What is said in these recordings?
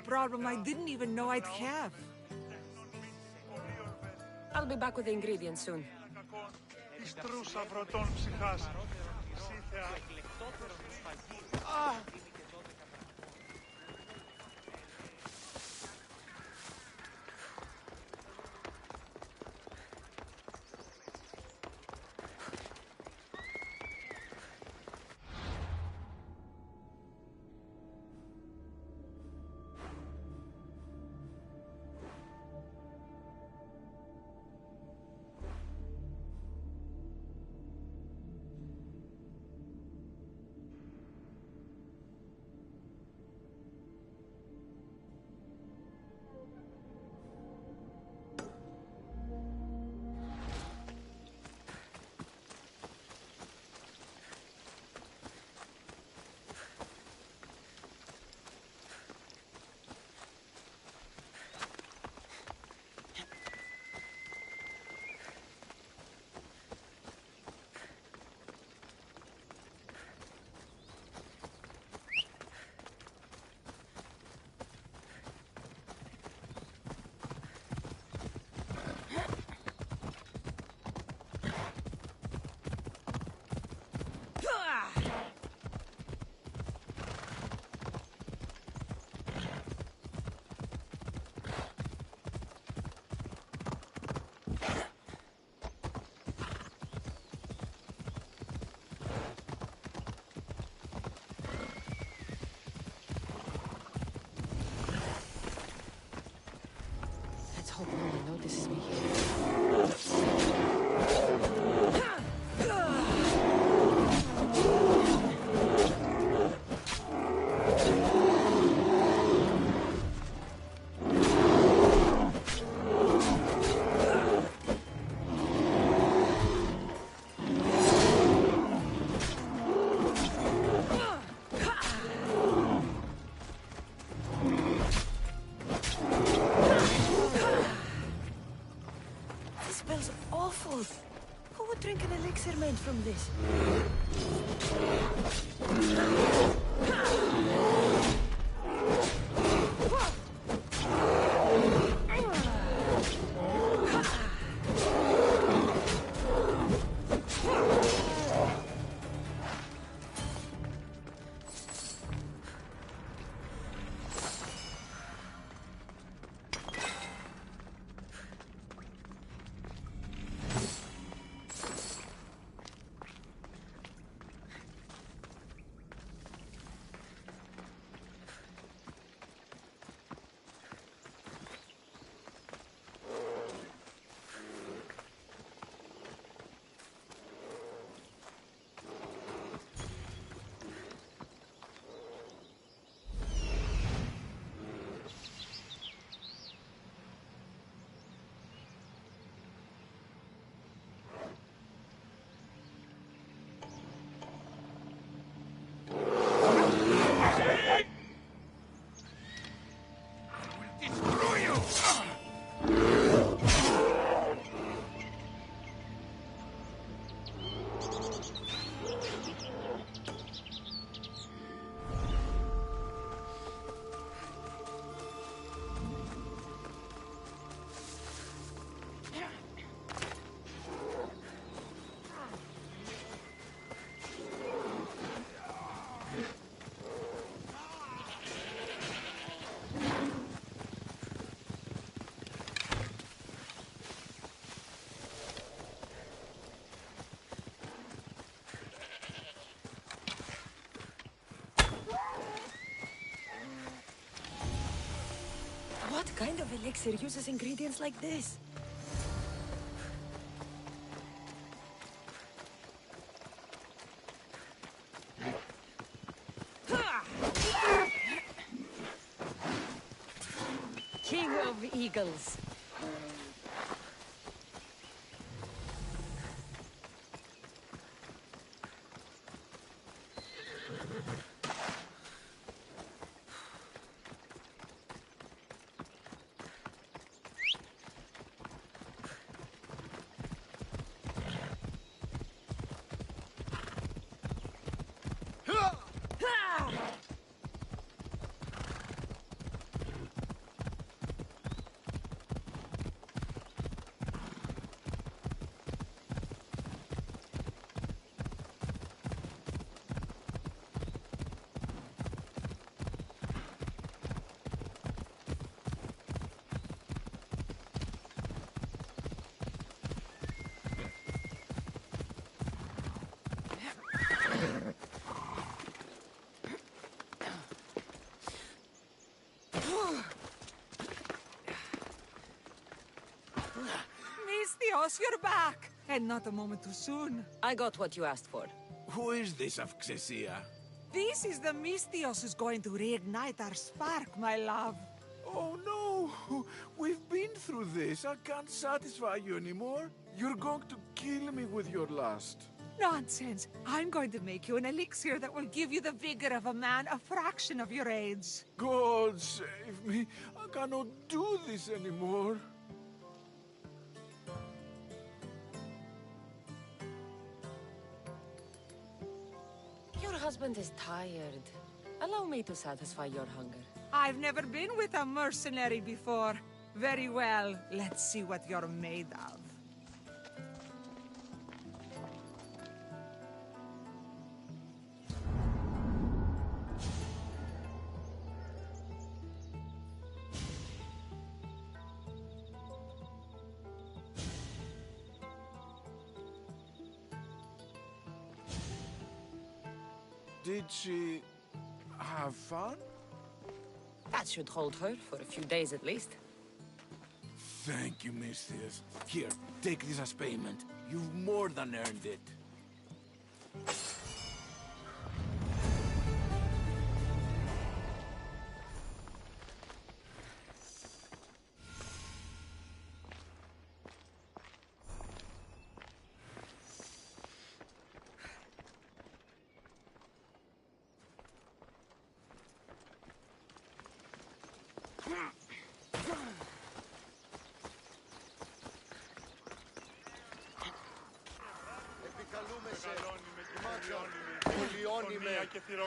problem I didn't even know I'd have. I'll be back with the ingredients soon. Hope no one notices me here. Who would drink an elixir made from this? What kind of elixir uses ingredients like this? King of Eagles. Mystios, you're back! And not a moment too soon. I got what you asked for. Who is this of Xesia? This is the Mystios who's going to reignite our spark, my love. Oh no! We've been through this. I can't satisfy you anymore. You're going to kill me with your lust. Nonsense. I'm going to make you an elixir that will give you the vigor of a man a fraction of your age. God save me. I cannot do this anymore. Your husband is tired. Allow me to satisfy your hunger. I've never been with a mercenary before. Very well. Let's see what you're made of. Did she have fun? That should hold her for a few days at least. Thank you, Mystios. Here, take this as payment. You've more than earned it.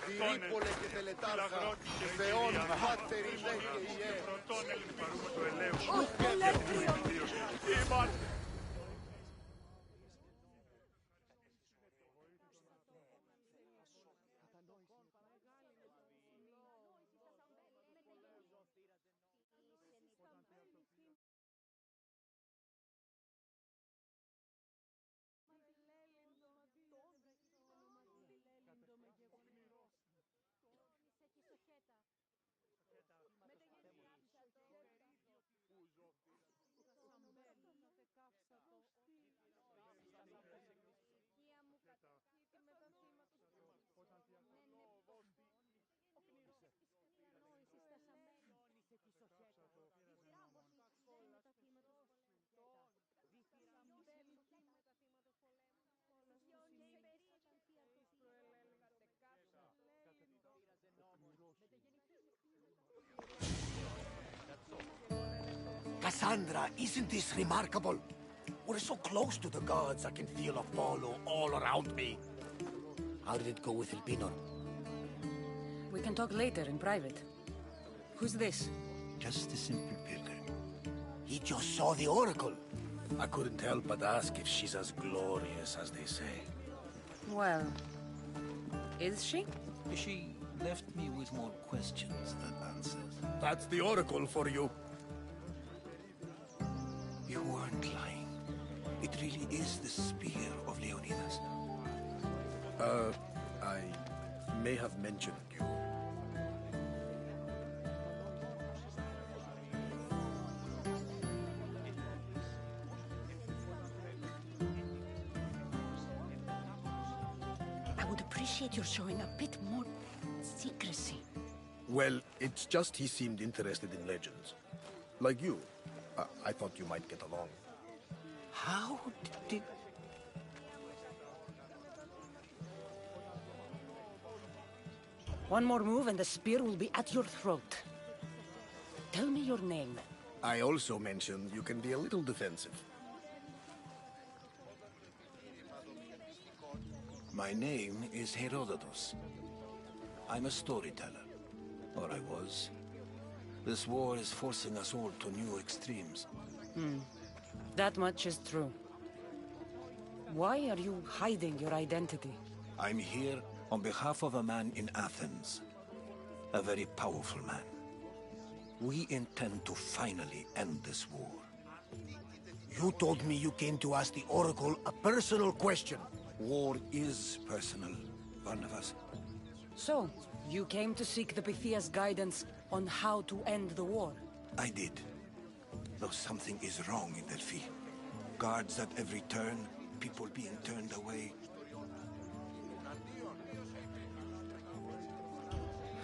Πυρίπολε και τελετάρχα, Θεόν, πάτερ ημέ και ιέ. Cassandra, isn't this remarkable? We're so close to the gods, I can feel Apollo all around me. How did it go with Elpinor? We can talk later in private. Who's this? Just a simple pilgrim. He just saw the oracle. I couldn't help but ask if she's as glorious as they say. Well, is she? She left me with more questions than answers. That's the oracle for you. You weren't lying. It really is the spear of Leonidas. I may have mentioned you. I would appreciate your showing a bit more secrecy. Well, it's just he seemed interested in legends. Like you. I thought you might get along. How did... One more move and the spear will be at your throat. Tell me your name. I also mentioned you can be a little defensive. My name is Herodotus. I'm a storyteller. Or I was. This war is forcing us all to new extremes. That much is true. Why are you hiding your identity? I'm here on behalf of a man in Athens. A very powerful man. We intend to finally end this war. You told me you came to ask the Oracle a personal question. War is personal, Barnabas. So, you came to seek the Pythia's guidance on how to end the war? I did. Though something is wrong in Delphi. Guards at every turn, people being turned away.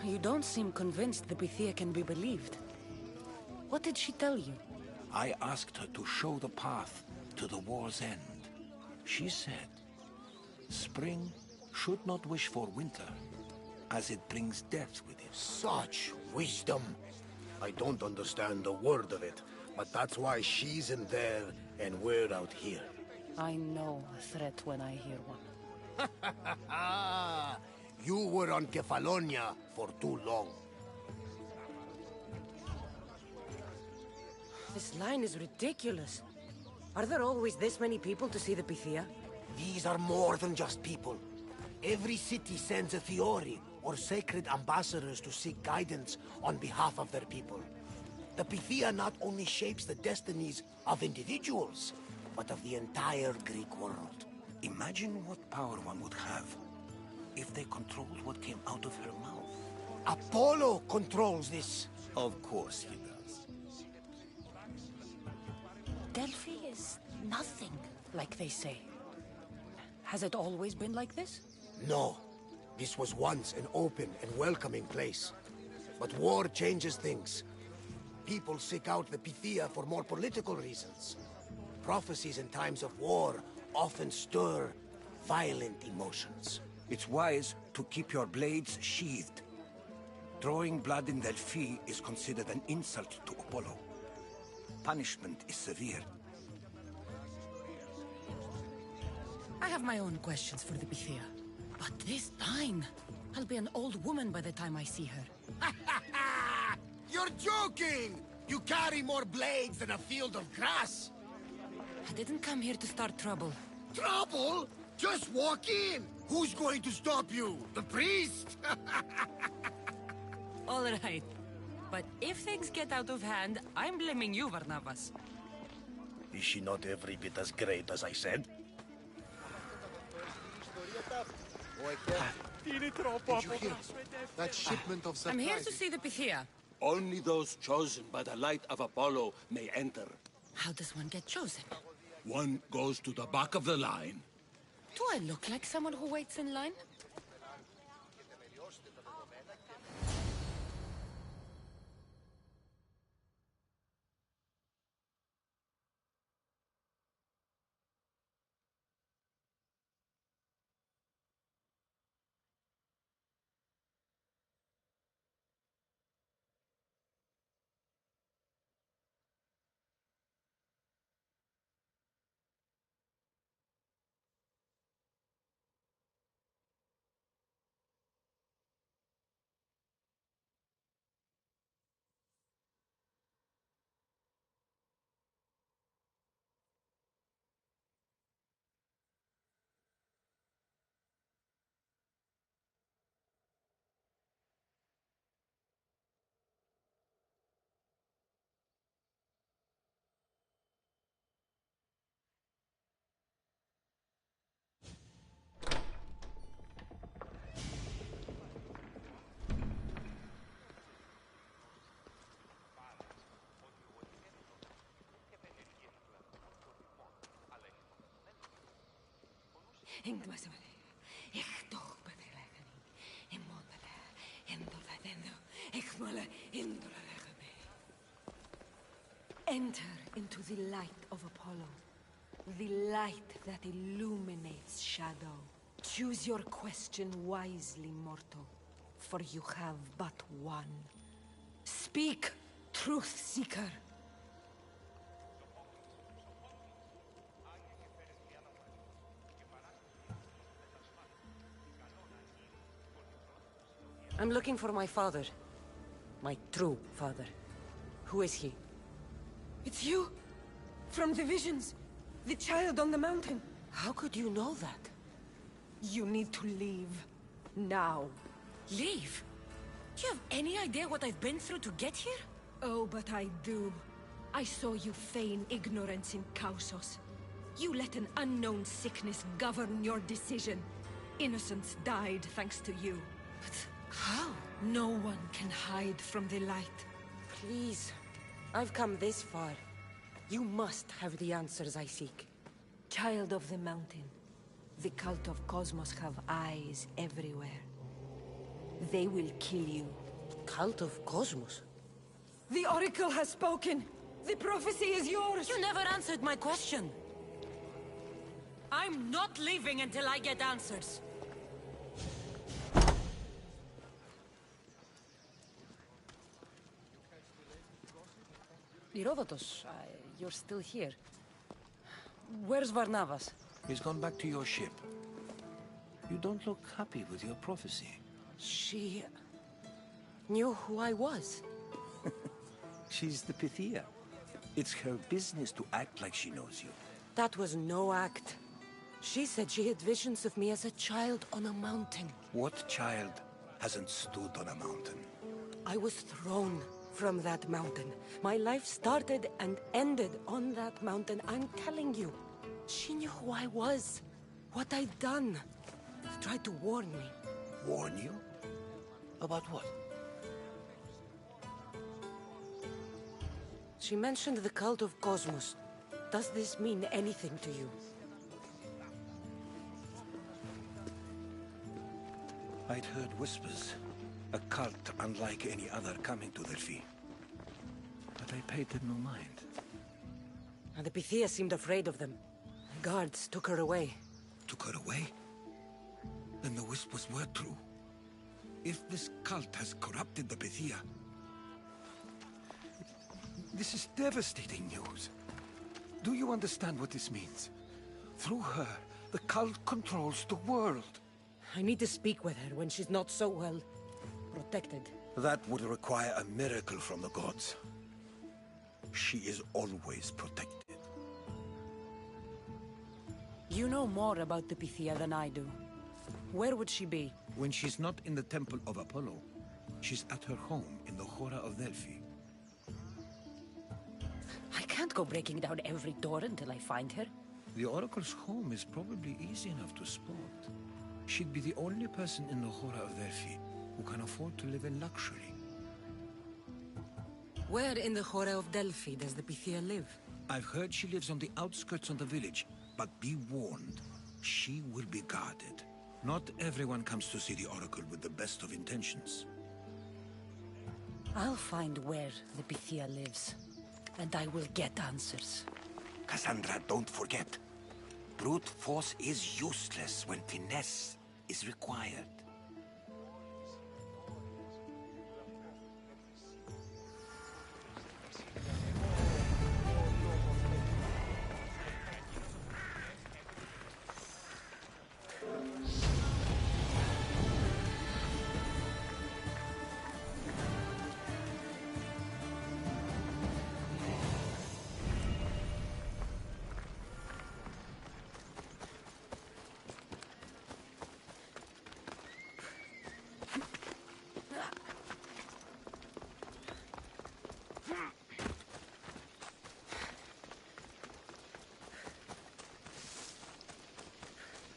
You don't seem convinced the Pythia can be believed. What did she tell you? I asked her to show the path to the war's end. She said, spring should not wish for winter, as it brings death with it. Such wisdom. I don't understand a word of it, but that's why she's in there and we're out here. I know a threat when I hear one. You were on Kefalonia for too long. This line is ridiculous. Are there always this many people to see the Pythia? These are more than just people. Every city sends a Fiori or sacred ambassadors to seek guidance on behalf of their people. The Pythia not only shapes the destinies of individuals, but of the entire Greek world. Imagine what power one would have if they controlled what came out of her mouth. Apollo controls this. Of course he does. Delphi is nothing, like they say. Has it always been like this? No. This was once an open and welcoming place. But war changes things. People seek out the Pythia for more political reasons. Prophecies in times of war often stir violent emotions. It's wise to keep your blades sheathed. Drawing blood in Delphi is considered an insult to Apollo. Punishment is severe. I have my own questions for the Pythia. But this line... I'll be an old woman by the time I see her. You're joking! You carry more blades than a field of grass! I didn't come here to start trouble. Trouble? Just walk in! Who's going to stop you? The priest? All right. But if things get out of hand, I'm blaming you, Varnavas. Is she not every bit as great as I said? Did you hear? That shipment of supplies. I'm here to see the Pythia. Only those chosen by the light of Apollo may enter. How does one get chosen? One goes to the back of the line. Do I look like someone who waits in line? Enter into the light of Apollo, the light that illuminates shadow. Choose your question wisely, mortal, for you have but one. Speak, truth seeker. I'm looking for my father. My true father. Who is he? It's you! From the visions! The child on the mountain! How could you know that? You need to leave. Now. Leave? Do you have any idea what I've been through to get here? Oh, but I do. I saw you feign ignorance in Kausos. You let an unknown sickness govern your decision. Innocents died thanks to you. But how? No one can hide from the light. Please. I've come this far. You must have the answers I seek. Child of the Mountain, the cult of Cosmos have eyes everywhere. They will kill you. Cult of Cosmos? The Oracle has spoken! The prophecy is yours! You never answered my question! I'm not leaving until I get answers! Herodotus, you're still here. Where's Varnavas? He's gone back to your ship. You don't look happy with your prophecy. She... knew who I was. She's the Pythia. It's her business to act like she knows you. That was no act. She said she had visions of me as a child on a mountain. What child hasn't stood on a mountain? I was thrown from that mountain. My life started and ended on that mountain. I'm telling you. She knew who I was, what I'd done. She tried to warn me. Warn you? About what? She mentioned the cult of Cosmos. Does this mean anything to you? I'd heard whispers. A cult unlike any other coming to Delphi. But I paid them no mind. And the Pythia seemed afraid of them. The guards took her away. Took her away? Then the whispers were true. If this cult has corrupted the Pythia... This is devastating news. Do you understand what this means? Through her, the cult controls the world. I need to speak with her when she's not so well protected. That would require a miracle from the gods. She is always protected. You know more about the Pythia than I do. Where would she be? When she's not in the Temple of Apollo, she's at her home in the Hora of Delphi. I can't go breaking down every door until I find her. The Oracle's home is probably easy enough to spot. She'd be the only person in the Hora of Delphi who can afford to live in luxury. Where in the Hora of Delphi does the Pythia live? I've heard she lives on the outskirts of the village, but be warned, she will be guarded. Not everyone comes to see the Oracle with the best of intentions. I'll find where the Pythia lives, and I will get answers. Cassandra, don't forget. Brute force is useless when finesse is required.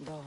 Dawn.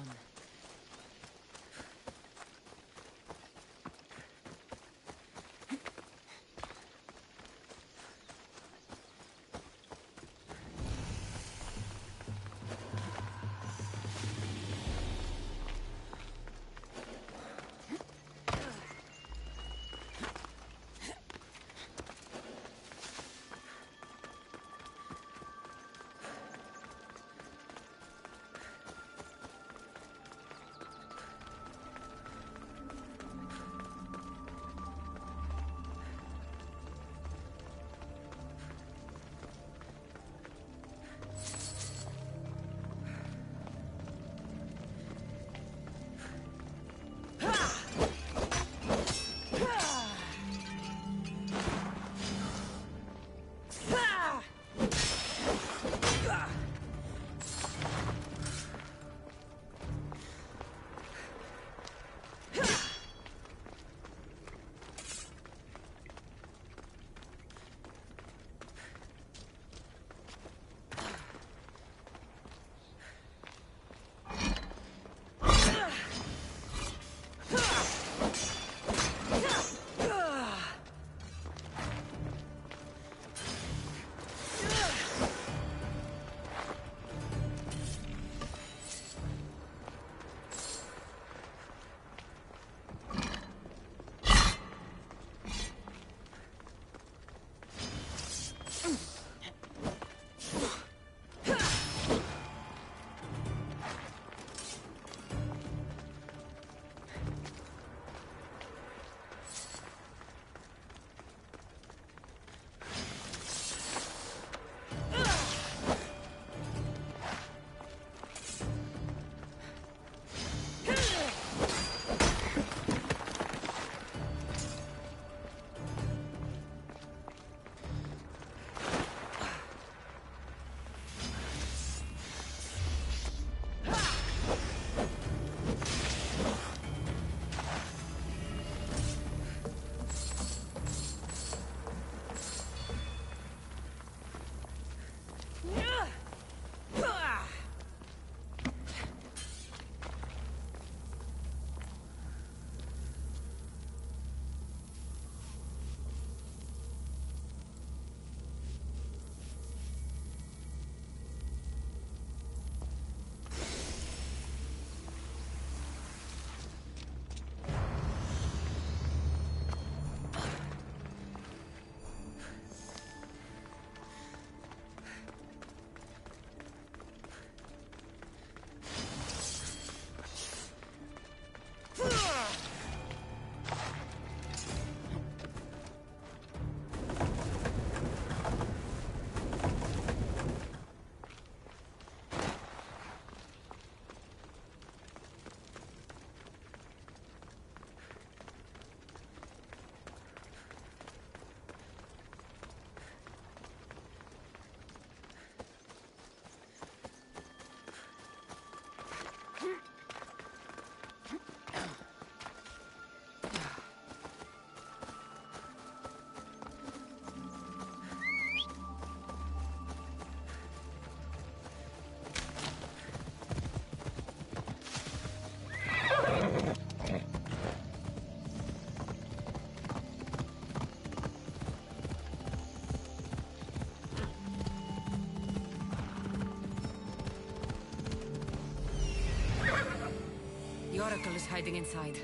The Oracle is hiding inside.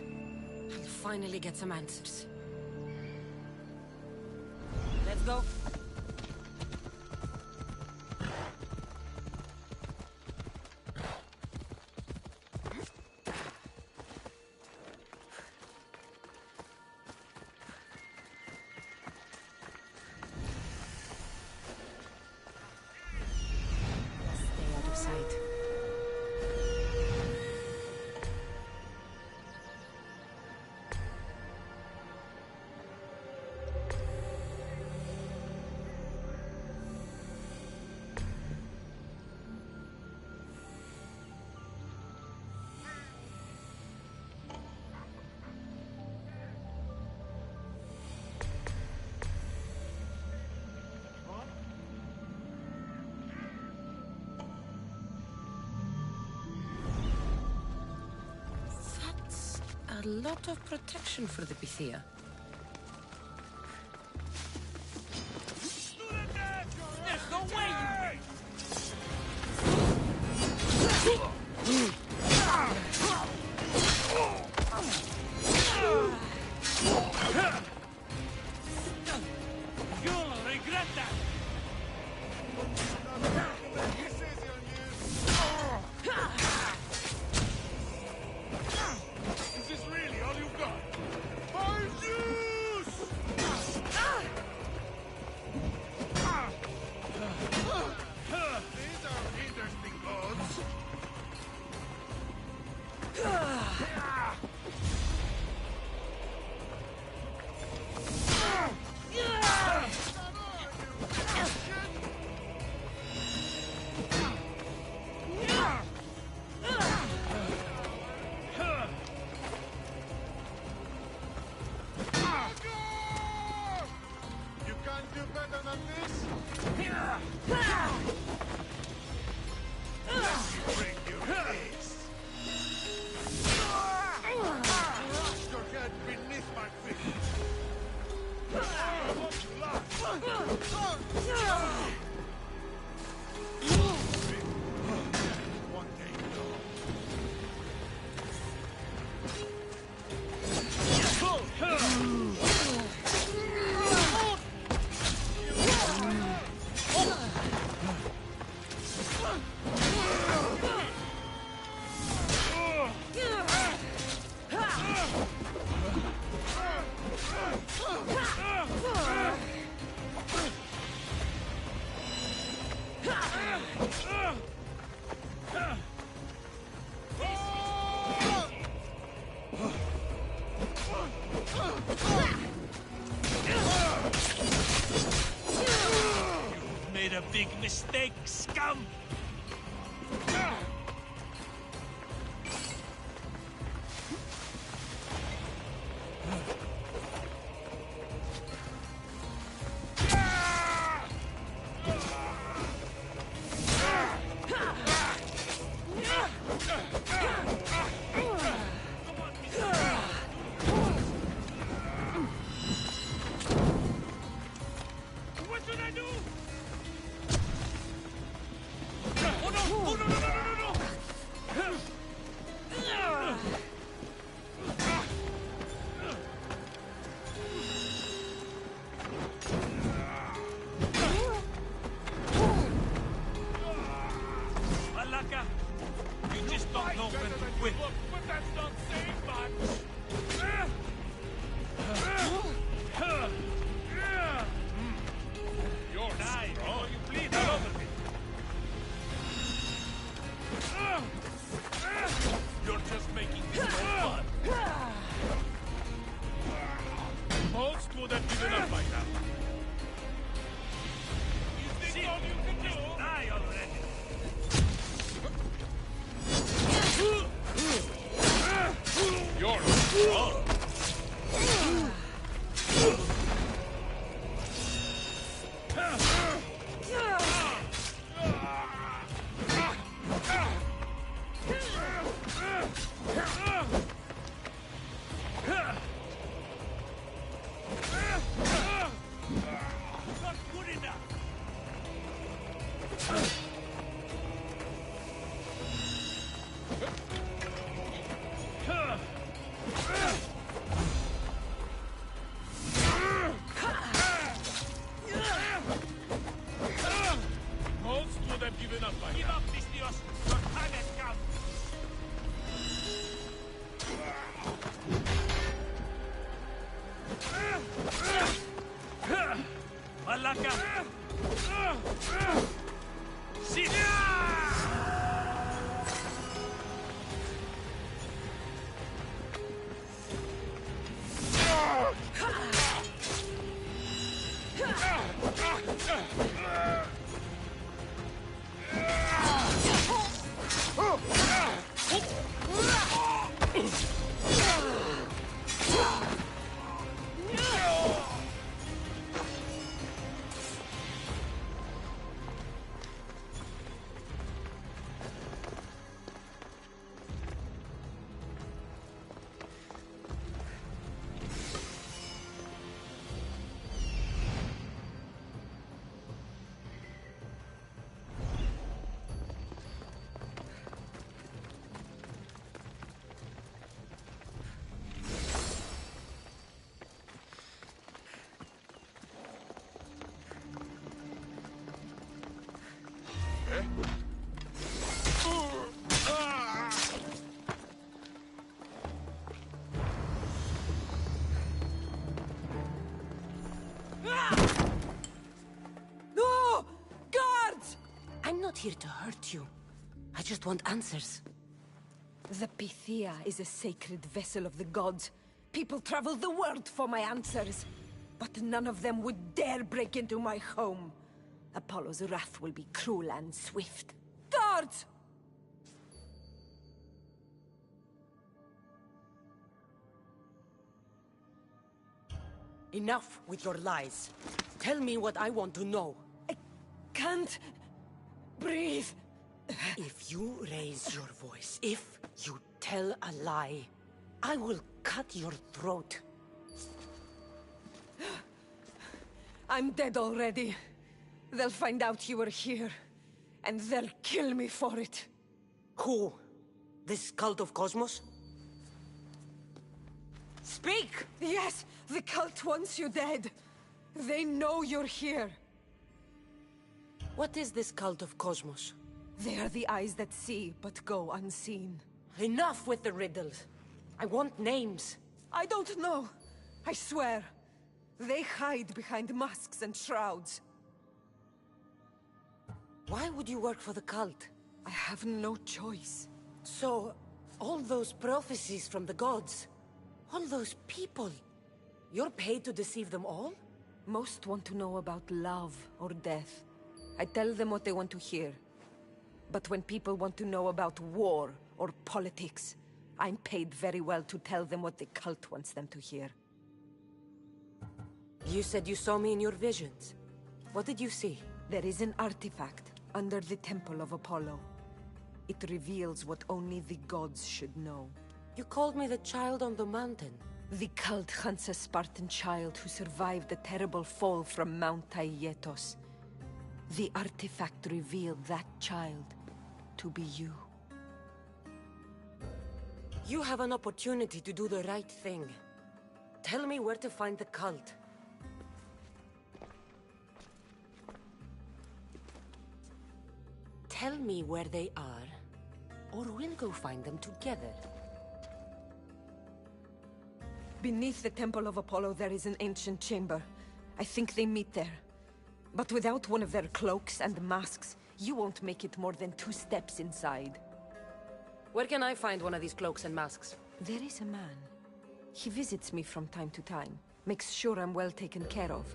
I'll finally get some answers. Let's go. Stay out of sight. A lot of protection for the Pythia. There's no way you... You'll regret that! Is this really all you've got? My Zeus! These are interesting gods. You can't do better than this? Let me break your face. Crush your head beneath my feet. I hope you laugh. One day, You've made a big mistake, scum! What should I do? Oh no! Oh no! No! No! No! No! Malaka, you just don't know when to quit. But that's not saying much. You're dying. Oh, you bleed all over me. You're just making this more fun. Most would have given up by now. You think all you can do? Die already. You're strong. Not good enough. No! Guards! I'm not here to hurt you. I just want answers. The Pythia is a sacred vessel of the gods. People travel the world for my answers. But none of them would dare break into my home. Apollo's wrath will be cruel and swift. Guards! Enough with your lies. Tell me what I want to know. I can't breathe. If you raise your voice, if you tell a lie, I will cut your throat. I'm dead already. They'll find out you were here, and they'll kill me for it. Who? This cult of Cosmos? Speak! Yes, the cult wants you dead. They know you're here. What is this cult of Cosmos? They are the eyes that see, but go unseen. Enough with the riddles. I want names. I don't know. I swear. They hide behind masks and shrouds. Why would you work for the cult? I have no choice. So, all those prophecies from the gods, all those people, you're paid to deceive them all? Most want to know about love or death. I tell them what they want to hear. But when people want to know about war or politics, I'm paid very well to tell them what the cult wants them to hear. You said you saw me in your visions. What did you see? There is an artifact under the temple of Apollo. It reveals what only the gods should know. You called me the child on the mountain. The cult hunts a Spartan child who survived the terrible fall from Mount Aietos. The artifact revealed that child to be you. You have an opportunity to do the right thing. Tell me where to find the cult. Tell me where they are, or we'll go find them together. Beneath the temple of Apollo there is an ancient chamber. I think they meet there. But without one of their cloaks and masks, you won't make it more than 2 steps inside. Where can I find one of these cloaks and masks? There is a man. He visits me from time to time, makes sure I'm well taken care of.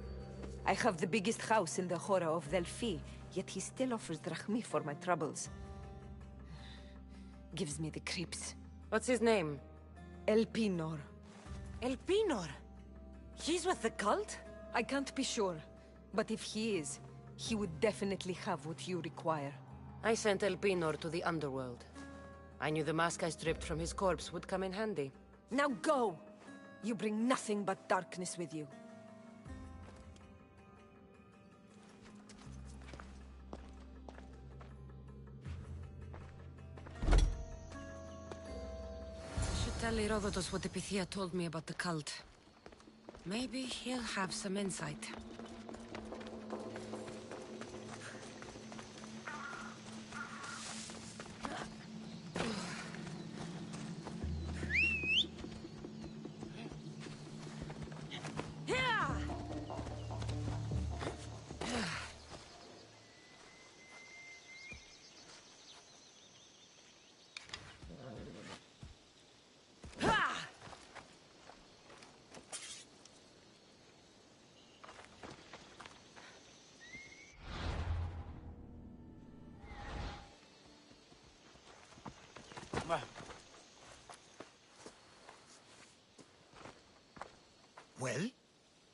I have the biggest house in the Hora of Delphi, yet he still offers drachmi for my troubles. Gives me the creeps. What's his name? Elpinor. Elpinor? He's with the cult? I can't be sure, but if he is, he would definitely have what you require. I sent Elpinor to the underworld. I knew the mask I stripped from his corpse would come in handy. Now go! You bring nothing but darkness with you. I should tell Herodotus what the Pythia told me about the cult. Maybe he'll have some insight. Well?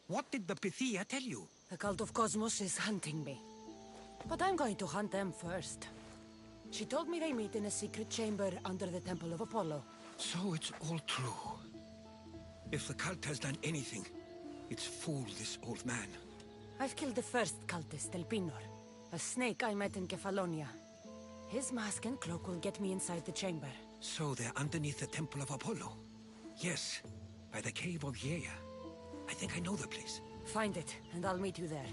What did the Pythia tell you? The cult of Cosmos is hunting me. But I'm going to hunt them first. She told me they meet in a secret chamber under the Temple of Apollo. So it's all true. If the cult has done anything, it's fooled this old man. I've killed the first cultist, El Pinor, a snake I met in Kefalonia. His mask and cloak will get me inside the chamber. So they're underneath the Temple of Apollo? Yes, by the Cave of Yea. I think I know the place. Find it, and I'll meet you there.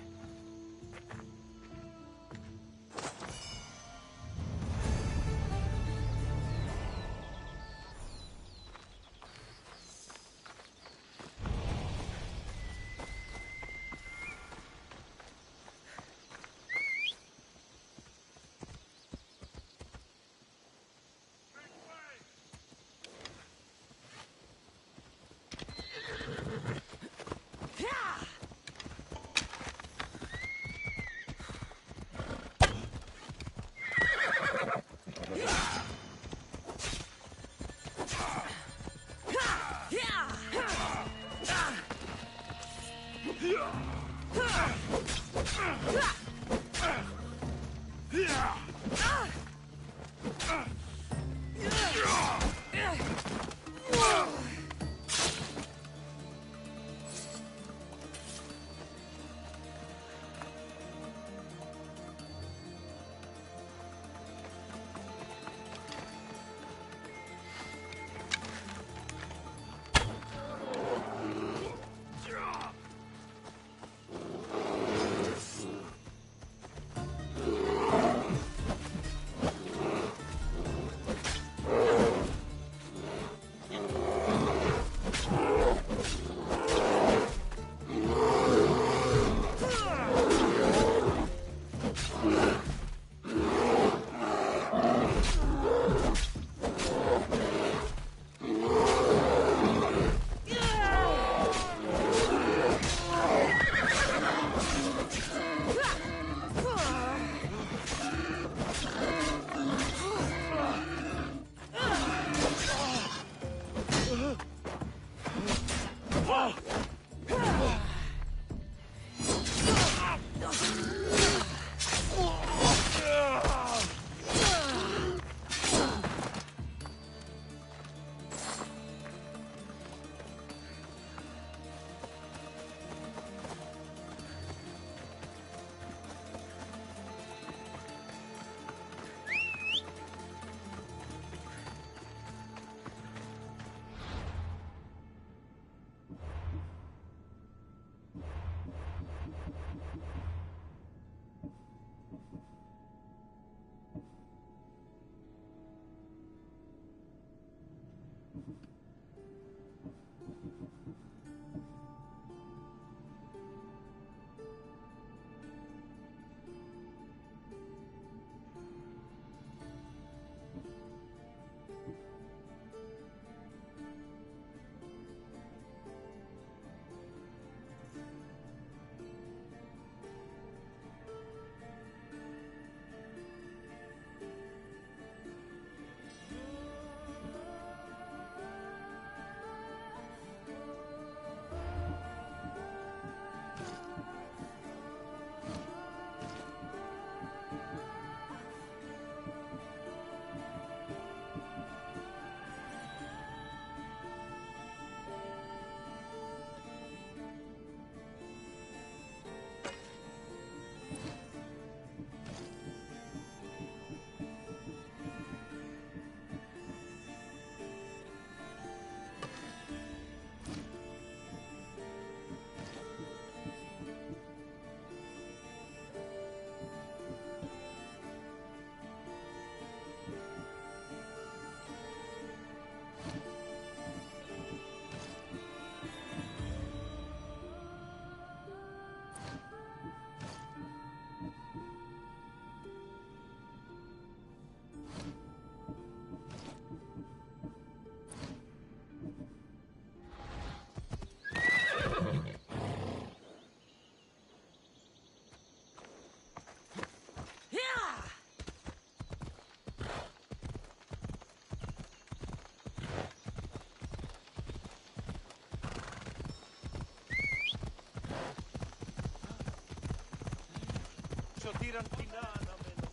σωτήραν κοινά αναμένω.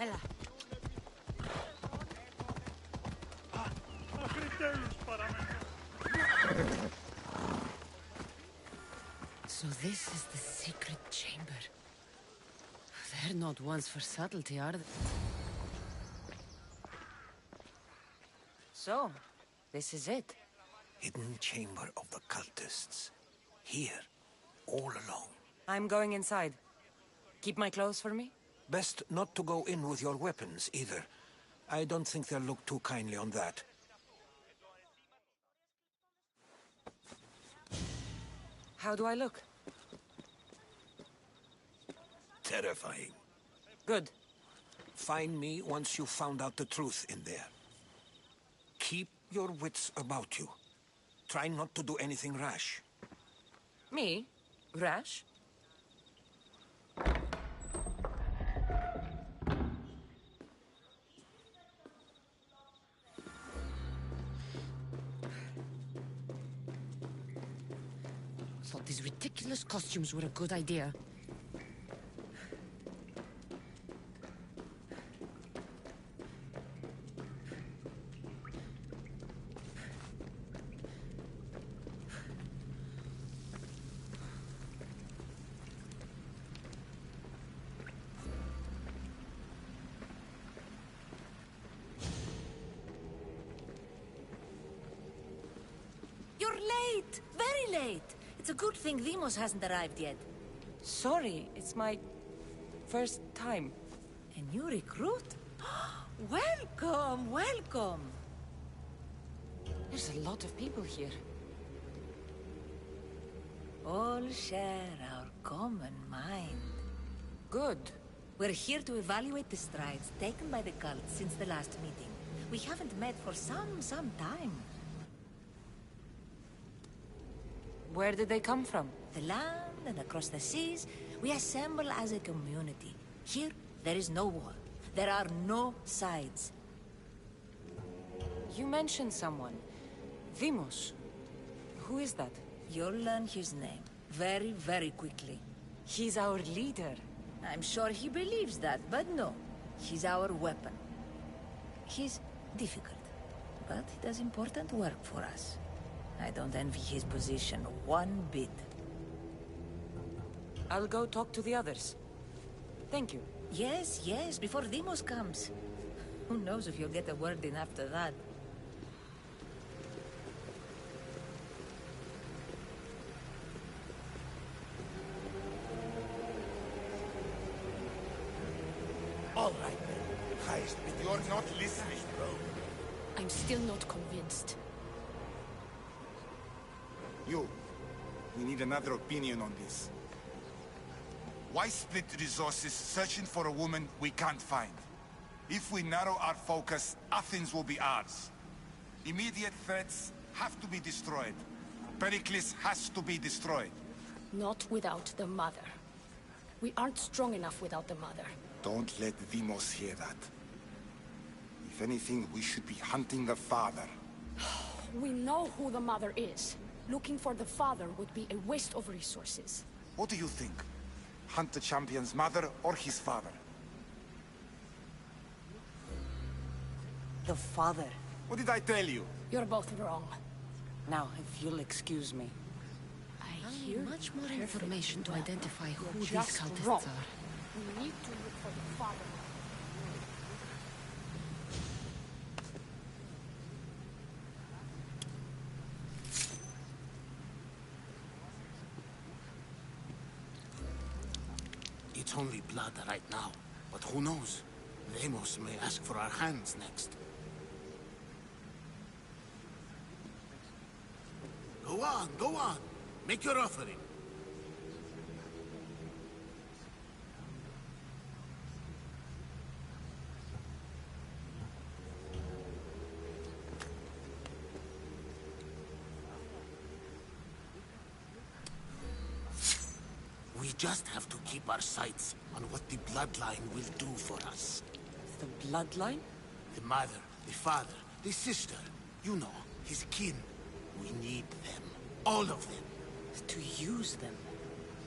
Έλα. Μέχρι τέλους παραμένω. So this is the secret chamber. They're not ones for subtlety, are they? So, this is it. Hidden chamber of the cultists. Here, all alone. I'm going inside. Keep my clothes for me? Best not to go in with your weapons, either. I don't think they'll look too kindly on that. How do I look? Terrifying. Good. Find me once you've found out the truth in there. Keep your wits about you. Try not to do anything rash. Me? Rash? Thought these ridiculous costumes were a good idea. You're late! Very late! It's a good thing Demos hasn't arrived yet. Sorry, it's my first time. A new recruit? Welcome, welcome! There's a lot of people here. All share our common mind. Good. We're here to evaluate the strides taken by the cult since the last meeting. We haven't met for some time. Where did they come from? The land and across the seas, we assemble as a community. Here, there is no war. There are no sides. You mentioned someone. Vimos. Who is that? You'll learn his name very, very quickly. He's our leader. I'm sure he believes that, but no. He's our weapon. He's difficult, but he does important work for us. I don't envy his position one bit. I'll go talk to the others. Thank you. Yes, before Demos comes. Who knows if you'll get a word in after that. All right, then. Highest bidder. You're not listening, bro. I'm still not convinced. You. We need another opinion on this. Why split resources searching for a woman we can't find? If we narrow our focus, Athens will be ours. Immediate threats have to be destroyed. Pericles has to be destroyed. Not without the mother. We aren't strong enough without the mother. Don't let Demos hear that. If anything, we should be hunting the father. We know who the mother is. Looking for the father would be a waste of resources. What do you think? Hunt the champion's mother or his father? The father. What did I tell you? You're both wrong. Now, if you'll excuse me. I hear much more information to identify who You're these just cultists wrong. are. We need to look for the father. It's only blood right now, but who knows? Demos may ask for our hands next. Go on, go on. Make your offering. We just have to keep our sights on what the bloodline will do for us. The bloodline? The mother, the father, the sister. You know, his kin. We need them. All of them. To use them?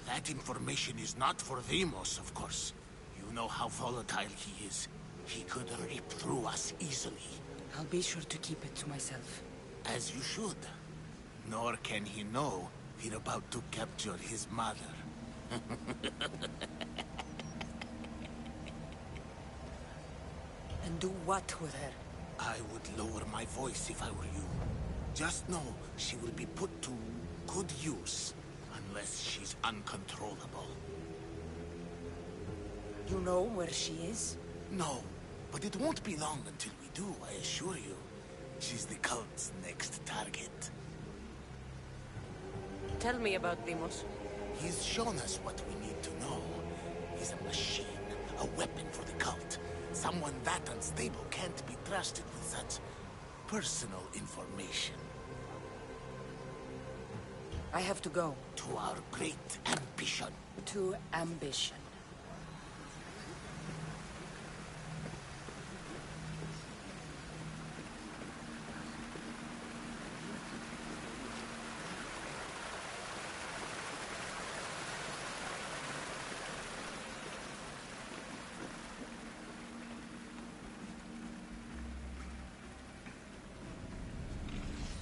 That information is not for Deimos, of course. You know how volatile he is. He could rip through us easily. I'll be sure to keep it to myself. As you should. Nor can he know we're about to capture his mother. And do what with her? I would lower my voice if I were you. Just know she will be put to good use, unless she's uncontrollable. You know where she is? No, but it won't be long until we do, I assure you. She's the cult's next target. Tell me about Deimos. He's shown us what we need to know. He's a machine, a weapon for the cult. Someone that unstable can't be trusted with such personal information. I have to go. To our great ambition. To ambition.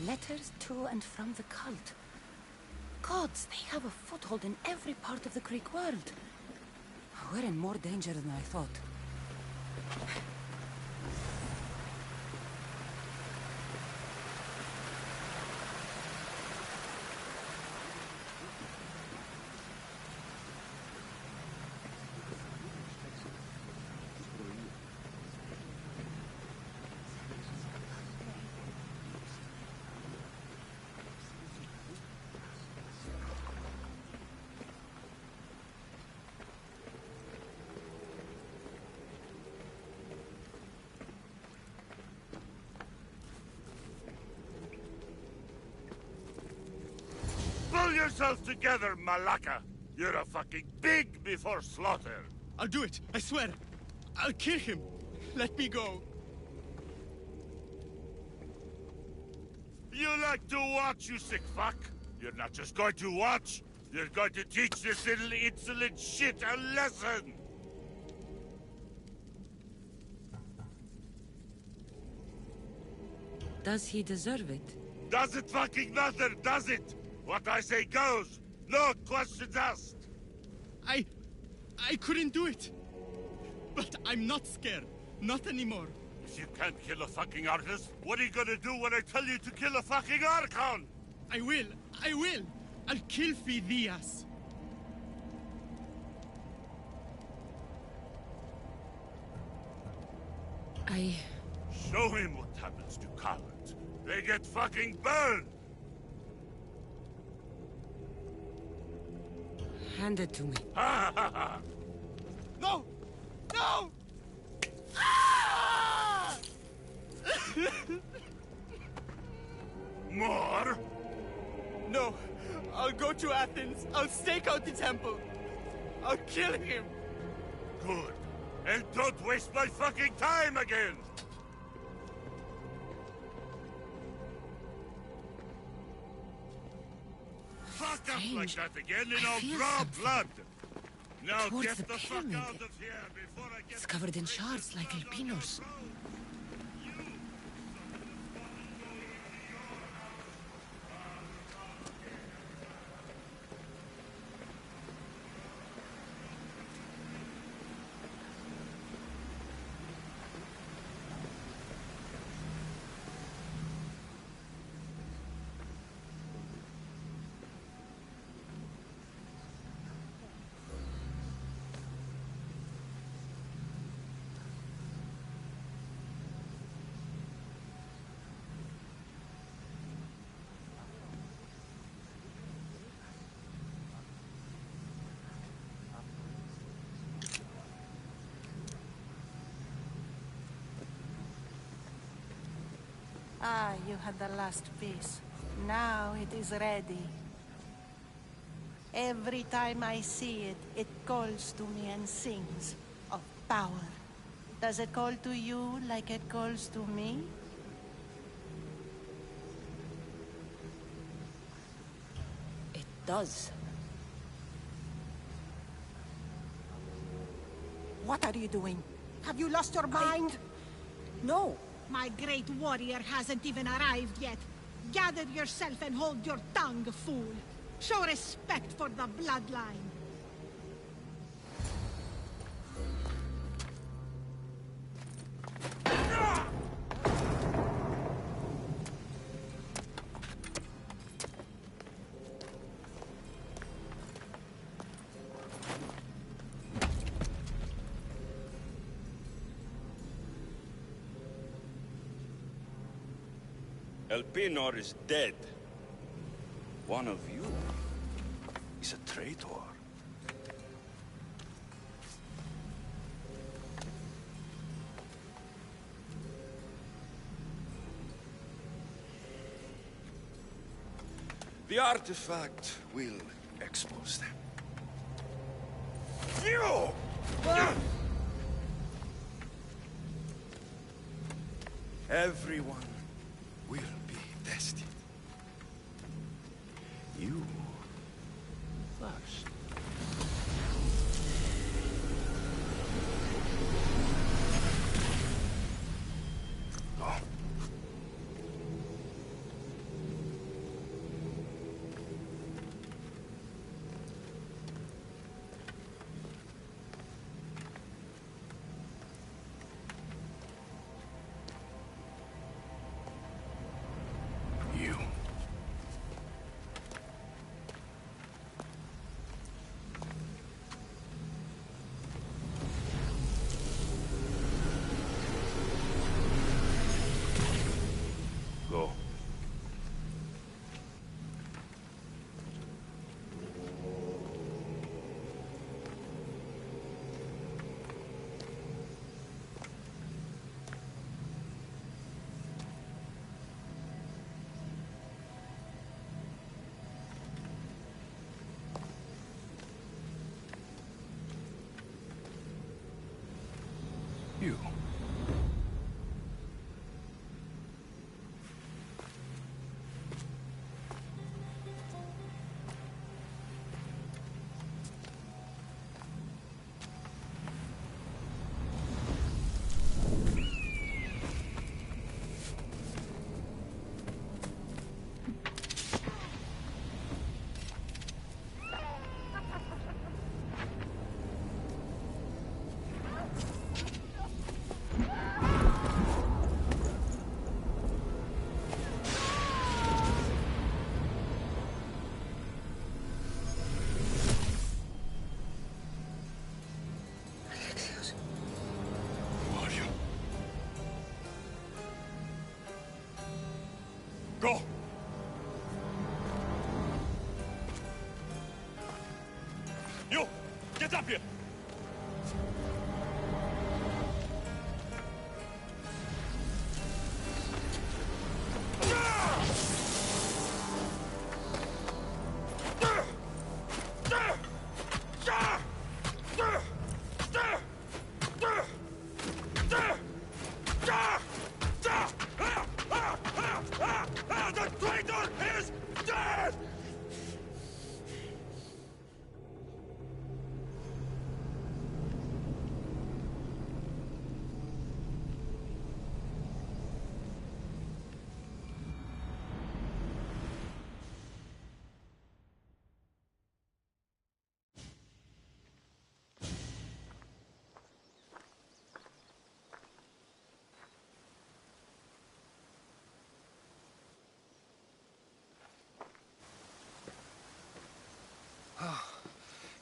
Letters to and from the cult. Gods, they have a foothold in every part of the Greek world. We're in more danger than I thought. Pull yourself together, Malaka! You're a fucking pig before slaughter! I'll do it, I swear. I'll kill him. Let me go. You like to watch, you sick fuck? You're not just going to watch, you're going to teach this little insolent shit a lesson! Does he deserve it? Does it fucking matter, does it? What I say goes. No questions asked. I couldn't do it. But I'm not scared. Not anymore. If you can't kill a fucking artist, what are you gonna do when I tell you to kill a fucking Archon? I will. I'll kill Phidias. Show him what happens to cowards. They get fucking burned! Hand it to me. Ha ha ha! No! No! More? No. I'll go to Athens. I'll stake out the temple. I'll kill him. Good. And don't waste my fucking time again! Fuck up like that again and I'll draw blood! Now Towards get the the fuck pyramid. out of here before I get... It's covered in shards like albinos. Ah, you had the last piece. Now it is ready. Every time I see it, it calls to me and sings of power. Does it call to you like it calls to me? It does. What are you doing? Have you lost your mind? No. My great warrior hasn't even arrived yet. Gather yourself and hold your tongue, fool. Show respect for the bloodline. Elpinor is dead. One of you is a traitor. The artifact will expose them. You! Everyone will be tested. You first. Go. You. Go. You. Who are you? Go! You! Get up here! The traitor is dead!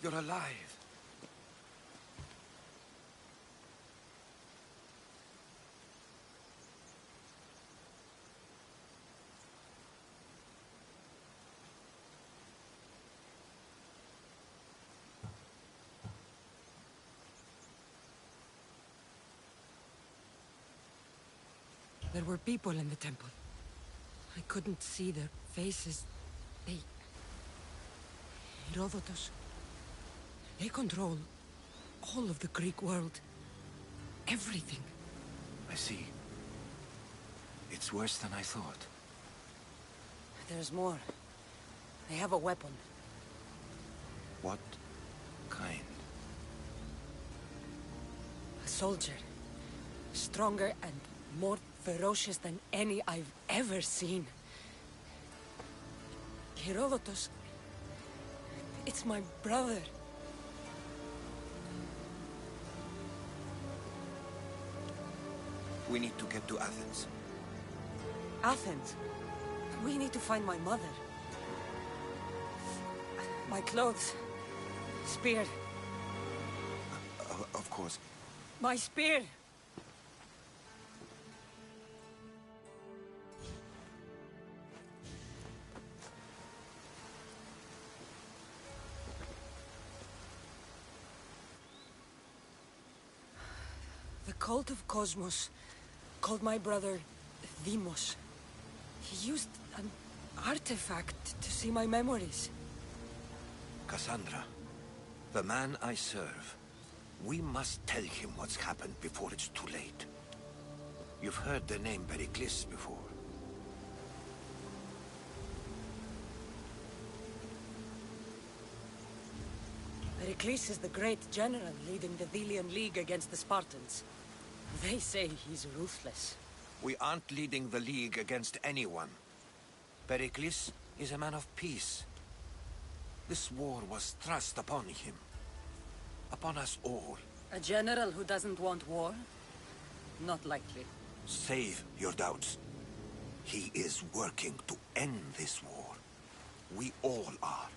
You're alive. There were people in the temple. I couldn't see their faces. Herodotus. They control all of the Greek world. Everything. I see. It's worse than I thought. There's more. They have a weapon. What kind? A soldier. Stronger and more ferocious than any I've ever seen. Herodotus. It's my brother. We need to get to Athens. Athens? We need to find my mother. My clothes. Spear. Of course. My spear! The cult of Cosmos called my brother Deimos. He used an artifact to see my memories. Cassandra, the man I serve. We must tell him what's happened before it's too late. You've heard the name Pericles before. Pericles is the great general leading the Delian League against the Spartans. They say he's ruthless. We aren't leading the League against anyone. Pericles is a man of peace. This war was thrust upon him. Upon us all. A general who doesn't want war? Not likely. Save your doubts. He is working to end this war. We all are.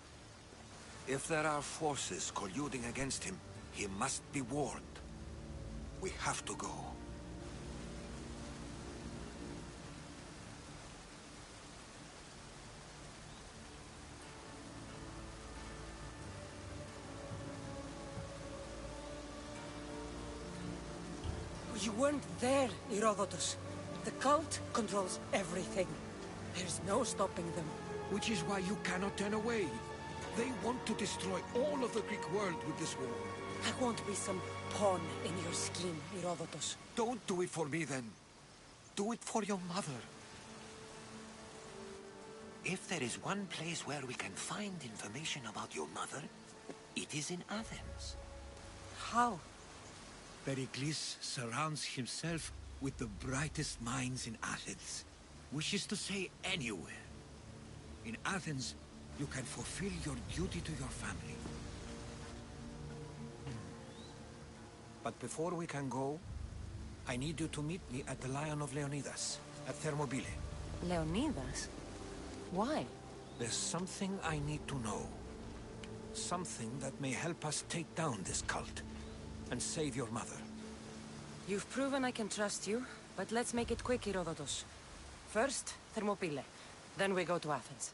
If there are forces colluding against him, he must be warned. We have to go. You weren't there, Herodotus. The cult controls everything. There's no stopping them. Which is why you cannot turn away. They want to destroy all of the Greek world with this war. I won't be some pawn in your scheme, Herodotus. Don't do it for me, then. Do it for your mother. If there is one place where we can find information about your mother, it is in Athens. How? Pericles surrounds himself with the brightest minds in Athens. Which is to say, anywhere. In Athens, you can fulfill your duty to your family. But before we can go, I need you to meet me at the Lion of Leonidas, at Thermopylae. Leonidas? Why? There's something I need to know. Something that may help us take down this cult and save your mother. You've proven I can trust you, but let's make it quick, Herodotus. First, Thermopylae. Then we go to Athens.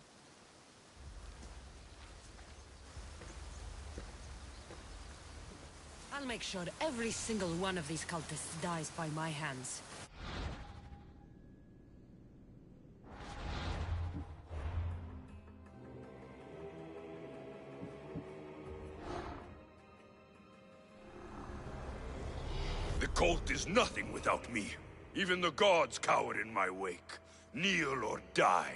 I'll make sure every single one of these cultists dies by my hands. The cult is nothing without me. Even the gods cower in my wake. Kneel or die.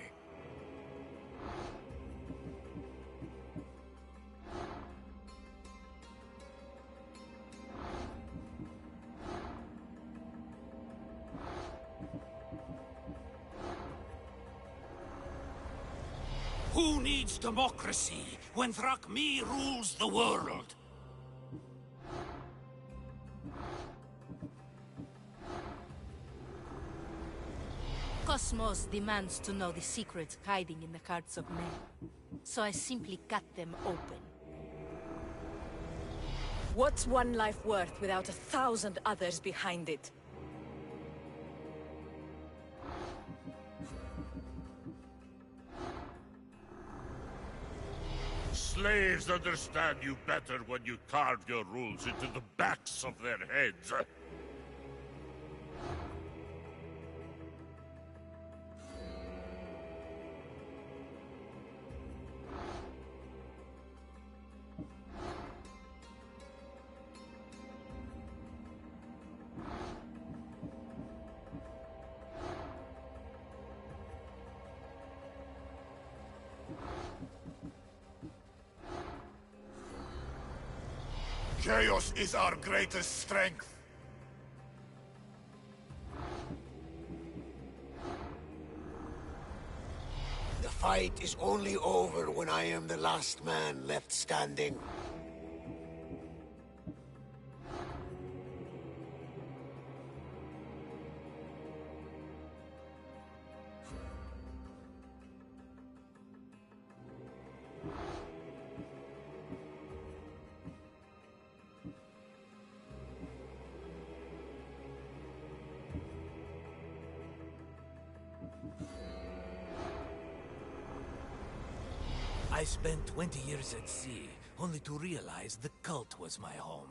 Who needs democracy when Thrakmi rules the world? Cosmos demands to know the secrets hiding in the hearts of men. So I simply cut them open. What's one life worth without 1,000 others behind it? Slaves understand you better when you carve your rules into the backs of their heads. Chaos is our greatest strength. The fight is only over when I am the last man left standing. I spent 20 years at sea, only to realize the cult was my home.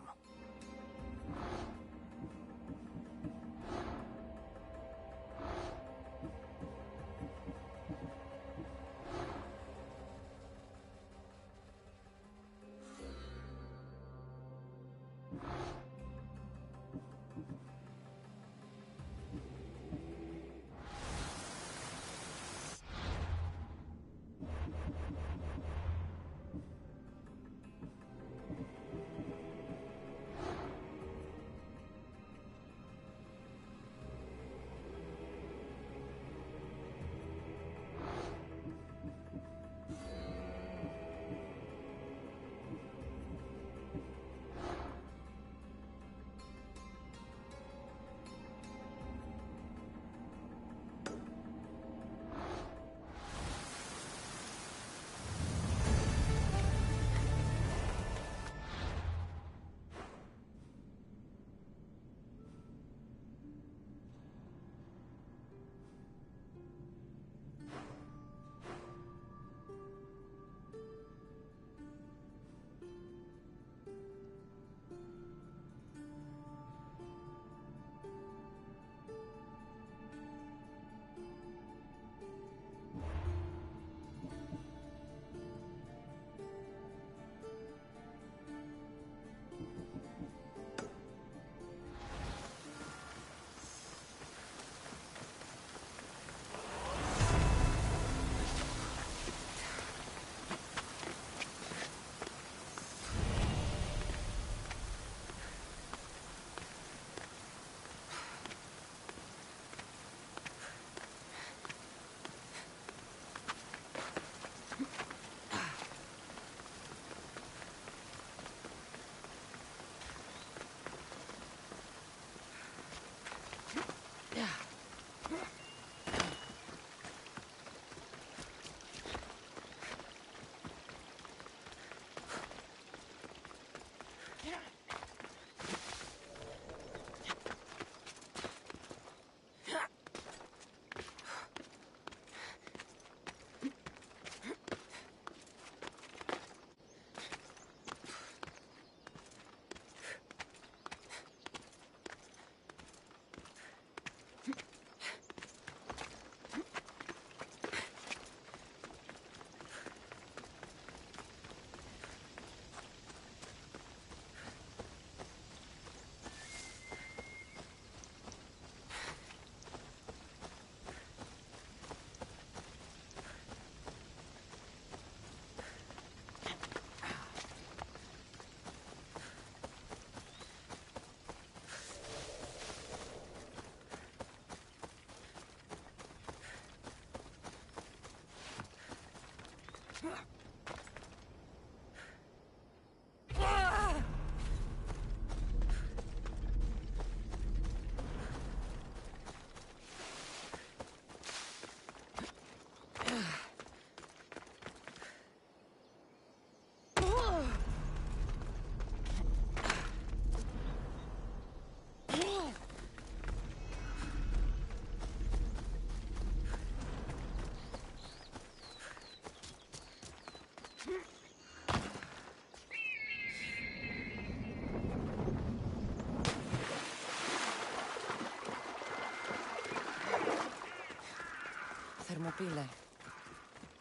Thermopyle.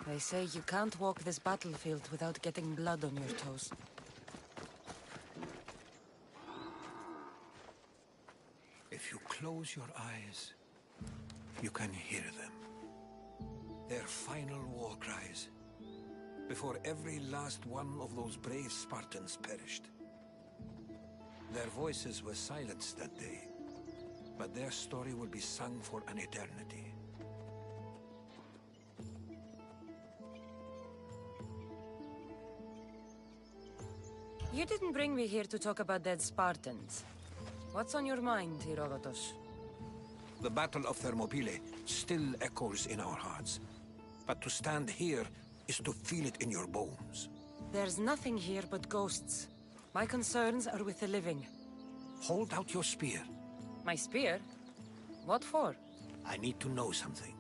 They say you can't walk this battlefield without getting blood on your toes. If you close your eyes, you can hear them. Their final war cries, before every last one of those brave Spartans perished. Their voices were silenced that day, but their story will be sung for an eternity. You didn't bring me here to talk about dead Spartans. What's on your mind, Herodotus? The Battle of Thermopylae still echoes in our hearts. But to stand here is to feel it in your bones. There's nothing here but ghosts. My concerns are with the living. Hold out your spear. My spear? What for? I need to know something.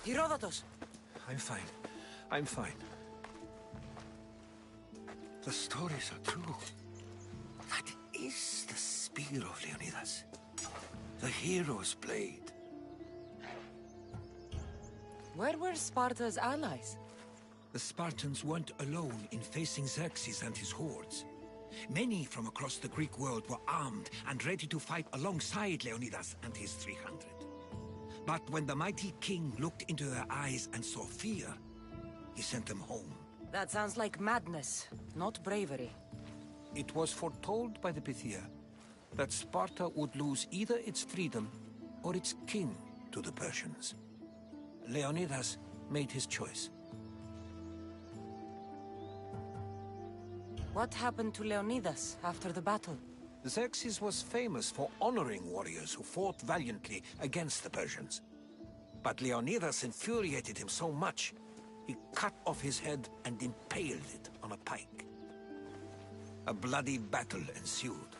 Herodotus! I'm fine. I'm fine. The stories are true. That is the spear of Leonidas. The hero's blade. Where were Sparta's allies? The Spartans weren't alone in facing Xerxes and his hordes. Many from across the Greek world were armed and ready to fight alongside Leonidas and his 300. But when the mighty king looked into their eyes and saw fear, he sent them home. That sounds like madness, not bravery. It was foretold by the Pythia that Sparta would lose either its freedom or its king to the Persians. Leonidas made his choice. What happened to Leonidas after the battle? Xerxes was famous for honoring warriors who fought valiantly against the Persians. But Leonidas infuriated him so much, he cut off his head and impaled it on a pike. A bloody battle ensued,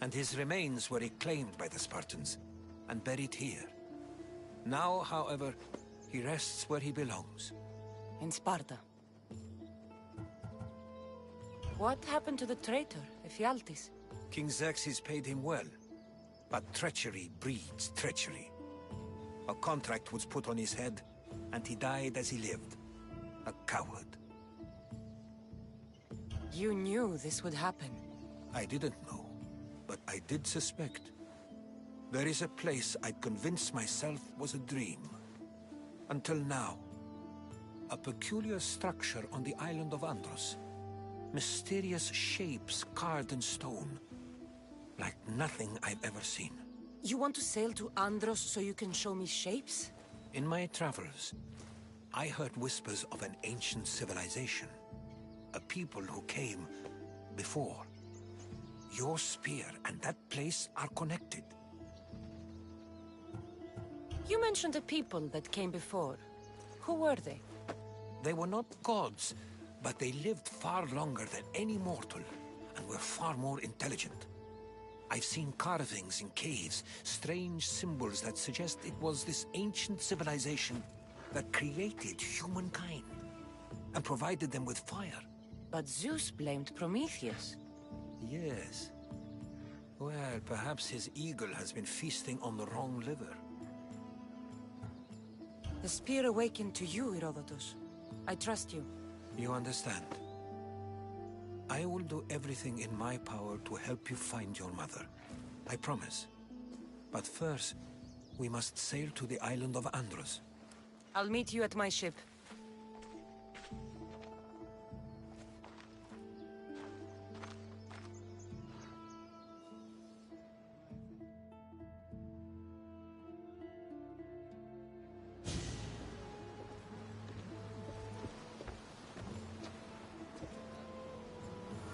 and his remains were reclaimed by the Spartans and buried here. Now, however, he rests where he belongs. In Sparta. What happened to the traitor, Ephialtes? King Xerxes paid him well, but treachery breeds treachery. A contract was put on his head, and he died as he lived. A coward. You knew this would happen. I didn't know, but I did suspect. There is a place I'd convinced myself was a dream. Until now. A peculiar structure on the island of Andros. Mysterious shapes carved in stone. like nothing I've ever seen. You want to sail to Andros so you can show me shapes? In my travels, I heard whispers of an ancient civilization. A people who came before. Your spear and that place are connected. You mentioned a people that came before. Who were they? They were not gods, but they lived far longer than any mortal, and were far more intelligent. I've seen carvings in caves, strange symbols that suggest it was this ancient civilization that created humankind, and provided them with fire. But Zeus blamed Prometheus. Yes. Well, perhaps his eagle has been feasting on the wrong liver. The spear awakened to you, Herodotus. I trust you. You understand. I will do everything in my power to help you find your mother. I promise. But first, we must sail to the island of Andros. I'll meet you at my ship.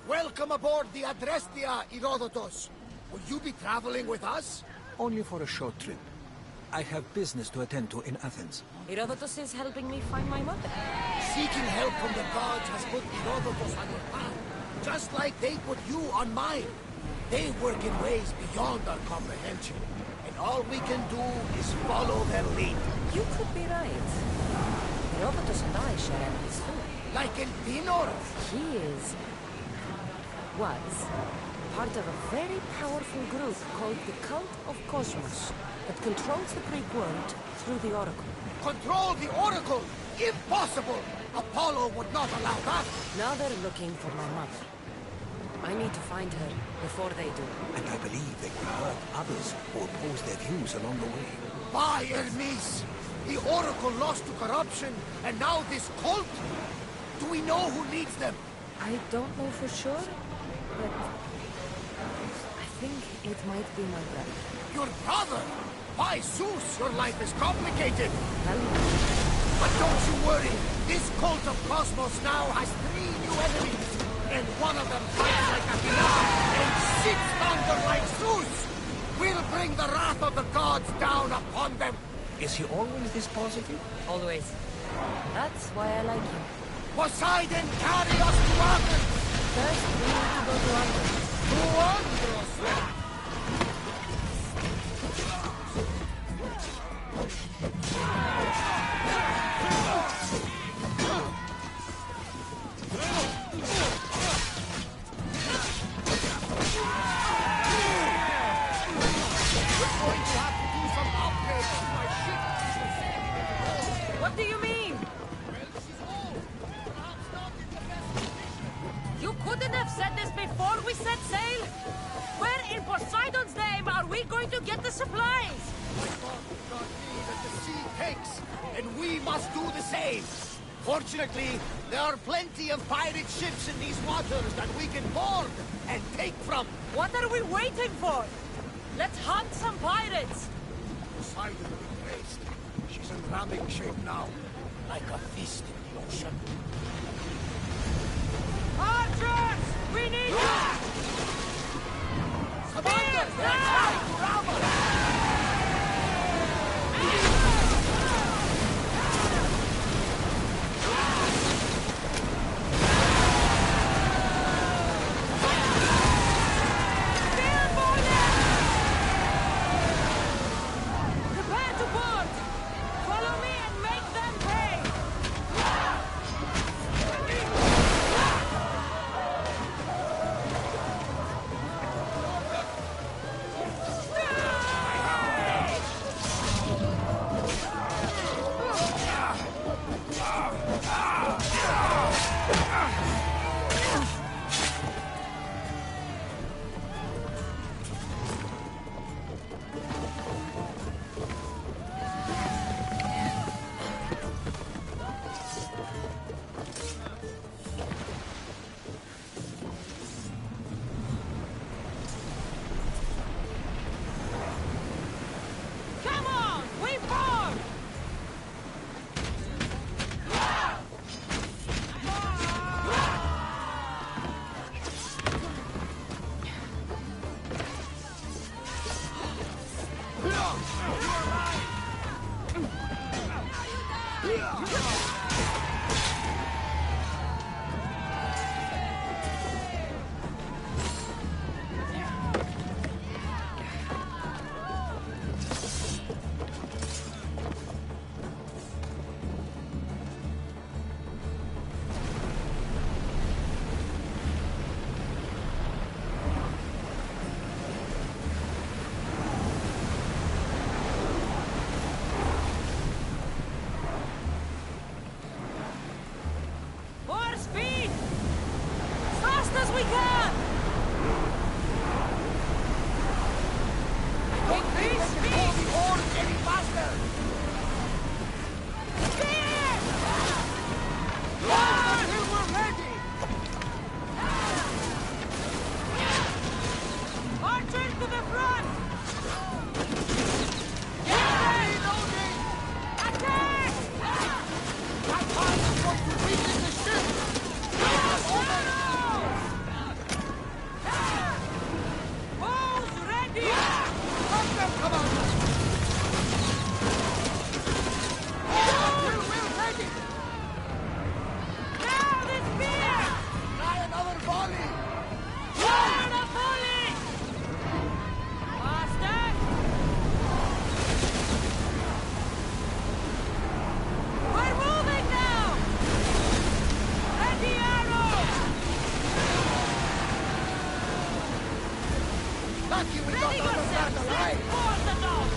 Welcome aboard the Adrestia, Herodotus. Will you be traveling with us? Only for a short trip. I have business to attend to in Athens. Herodotus is helping me find my mother. Seeking help from the gods has put Herodotus on your path, just like they put you on mine. They work in ways beyond our comprehension, and all we can do is follow their lead. You could be right. Herodotus and I share enemies too. Like in Pinor? He was part of a very powerful group called the Cult of Cosmos that controls the Greek world through the Oracle. Control the Oracle? Impossible! Apollo would not allow that! Now they're looking for my mother. I need to find her before they do. And I believe they will hurt others who oppose their views along the way. By Hermes! The Oracle lost to corruption, and now this cult? Do we know who leads them? I don't know for sure, but I think it might be my brother. Your brother? By Zeus, your life is complicated. Well, but don't you worry. This cult of Cosmos now has 3 new enemies. And one of them fights like Athena and sits thunder like Zeus. We'll bring the wrath of the gods down upon them. Is he always this positive? Always. That's why I like him. Poseidon, carry us to Athens! First, we need to go to Andros. To Andros! What do you mean? You couldn't have said this before we set sail? Where in Poseidon's name are we going to get the supplies? My God does not mean that the sea takes, and we must do the same. Fortunately, there are plenty of pirate ships in these waters that we can board and take from. What are we waiting for? Let's hunt some pirates! Poseidon be praised. She's in ramming shape now, like a fist in the ocean. Archers! We need you! Commander, they're trying to ram us! More speed! As fast as we can! Increase speed! The horn any faster! Speed! Until we're ready! Archers to the front! Reloading! Attack! That fire is going to weaken the ship! Bows ready! Cut them, Commander! Until we're ready! Now the spear! Try another volley! Fire the volley! Faster! We're moving now! Ready arrow! Lucky we got Ready out of that yourself! alive! For the dog!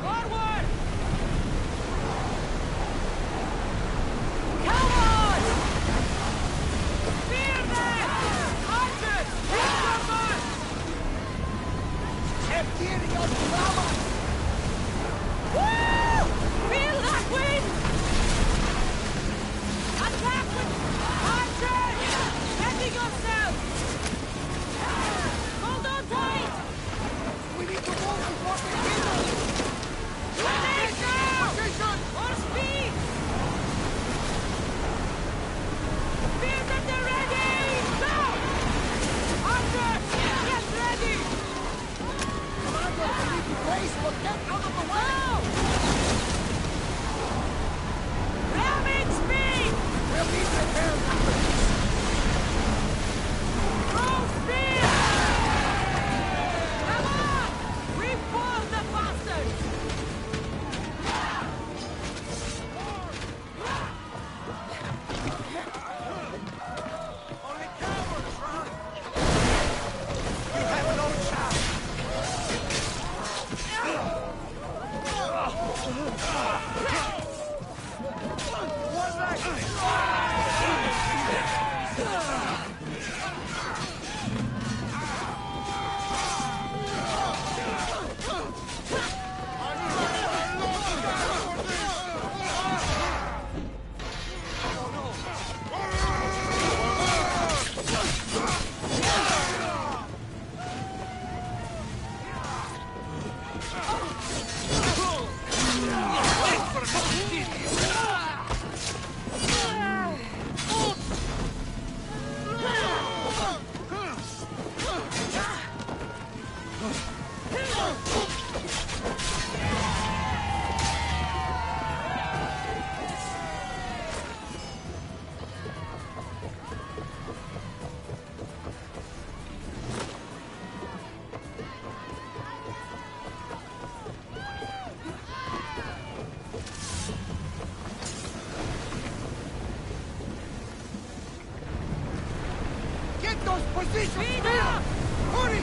Forward! Come on! Spear them! Archers! Take your mark! Imperial Brahma! Woo! Feel that wind! Attack with archers! Ready yourself! Hold on tight! We need to move before they hit us! Ready now! Position! More speed! Spears at the ready! Go! Archers! Get ready! Commander, we need to face Get those positions! Hurry!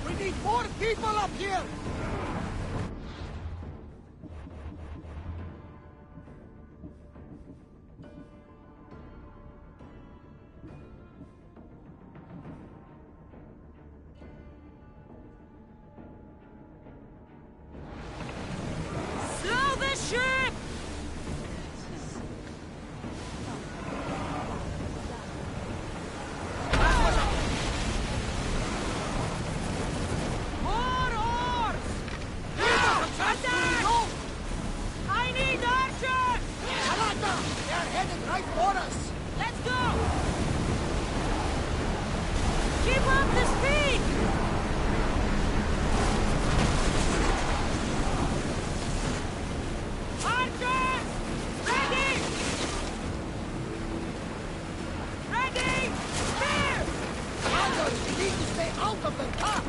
We need more people up here! Slow the ship! More oars! Attack! I need archers! Alata! They are headed right for us! Let's go! Keep up the speed! Archers! Ready! Ready! Spear! Others, we need to stay out of the top!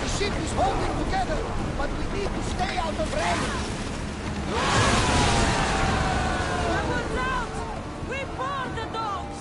The ship is holding together, but we need to stay out of range! Weapons out! We board the dogs!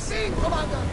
Sing, Commander!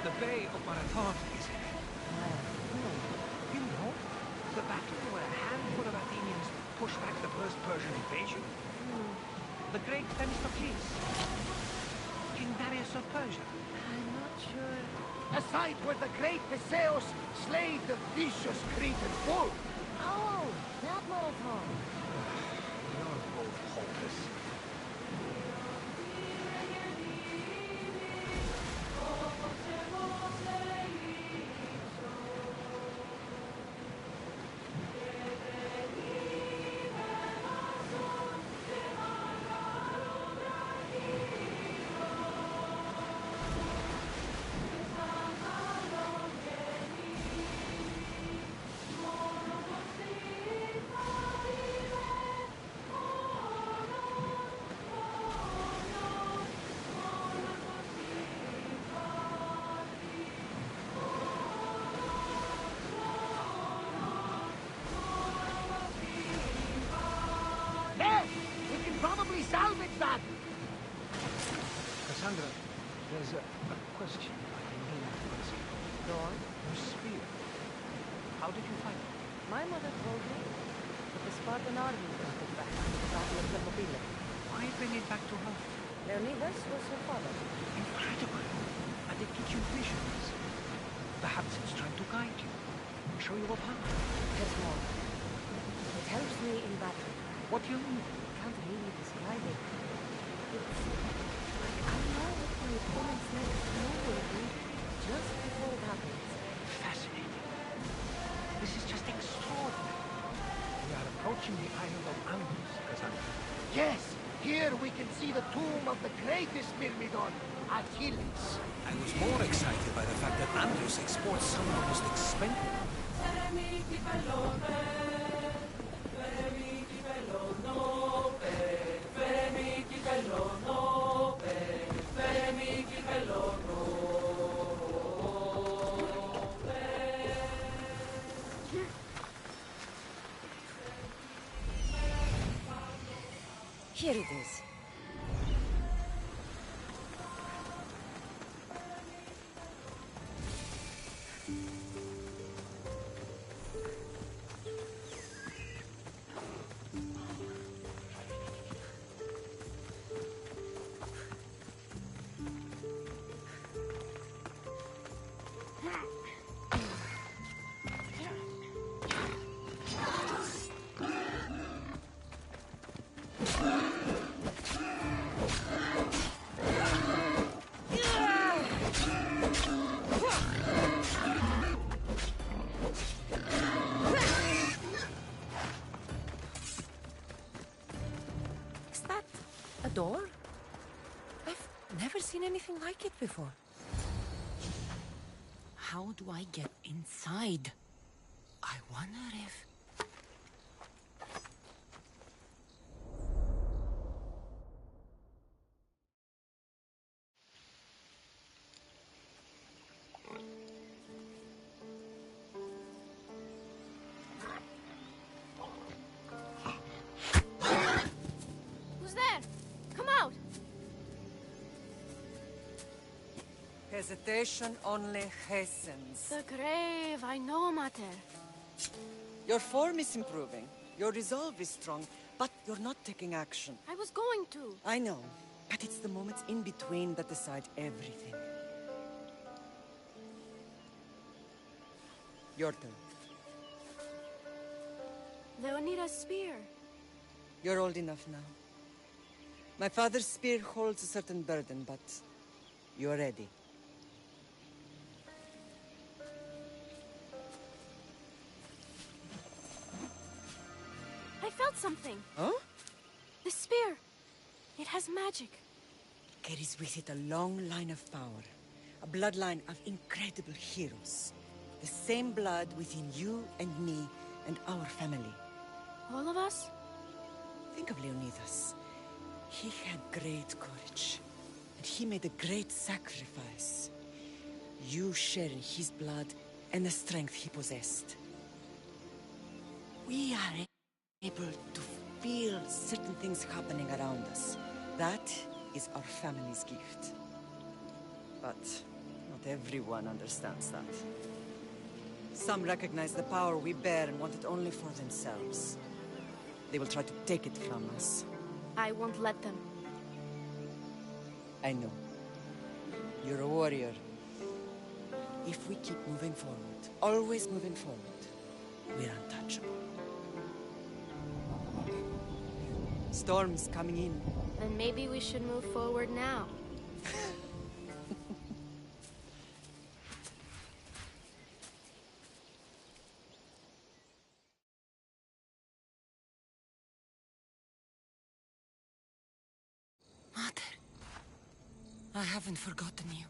The Bay of Marathon is in it. You know, the battle where a handful of Athenians pushed back the first Persian invasion. The great Themistocles. King Darius of Persia. I'm not sure. A site where the great Theseus slayed the vicious Cretan bull. Oh, that marathon. You're both hopeless. Salvage that! Cassandra, there's a question I need to ask you. Go on. Your spear. How did you find it? My mother told me that the Spartan army brought it back from the Battle of Thermopylae. Why bring it back to her? Leonidas was her father. Incredible. And it gives you visions. Perhaps it's trying to guide you. Show you a path. There's more. It helps me in battle. What do you mean? I can't really describe it. It's like I know what my opponent's next move will be just before it happens. Fascinating. This is just extraordinary. We are approaching the island of Andros, Cassandra. Yes, here we can see the tomb of the greatest Myrmidon, Achilles. I was more excited by the fact that Andros exports some of the most expensive. Here it is. door? I've never seen anything like it before. How do I get inside? I wonder if... Who's there? Come out! Hesitation only hastens. The grave, I know, Mater. Your form is improving. Your resolve is strong, but you're not taking action. I was going to. I know, but it's the moments in between that decide everything. Your turn. Leonida's spear. You're old enough now. My father's spear holds a certain burden, but you're ready. I felt something. Huh? The spear. It has magic. Carries with it a long line of power. A bloodline of incredible heroes. The same blood within you and me and our family. All of us? Think of Leonidas. He had great courage. And he made a great sacrifice. You share in his blood and the strength he possessed. We are able to feel certain things happening around us. That is our family's gift. But not everyone understands that. Some recognize the power we bear and want it only for themselves. They will try to take it from us. I won't let them. I know. You're a warrior. If we keep moving forward, always moving forward, we're untouchable. Storm's coming in. Then maybe we should move forward now. Mother, I haven't forgotten you.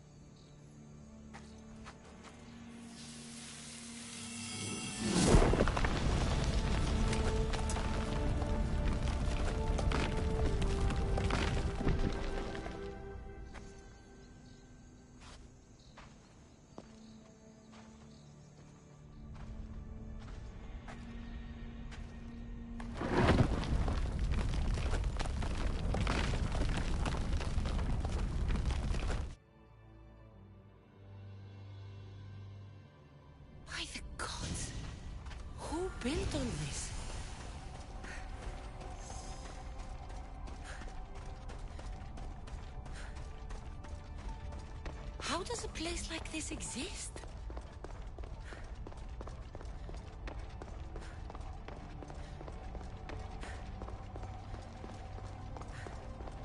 By the gods! Who built all this? How does a place like this exist?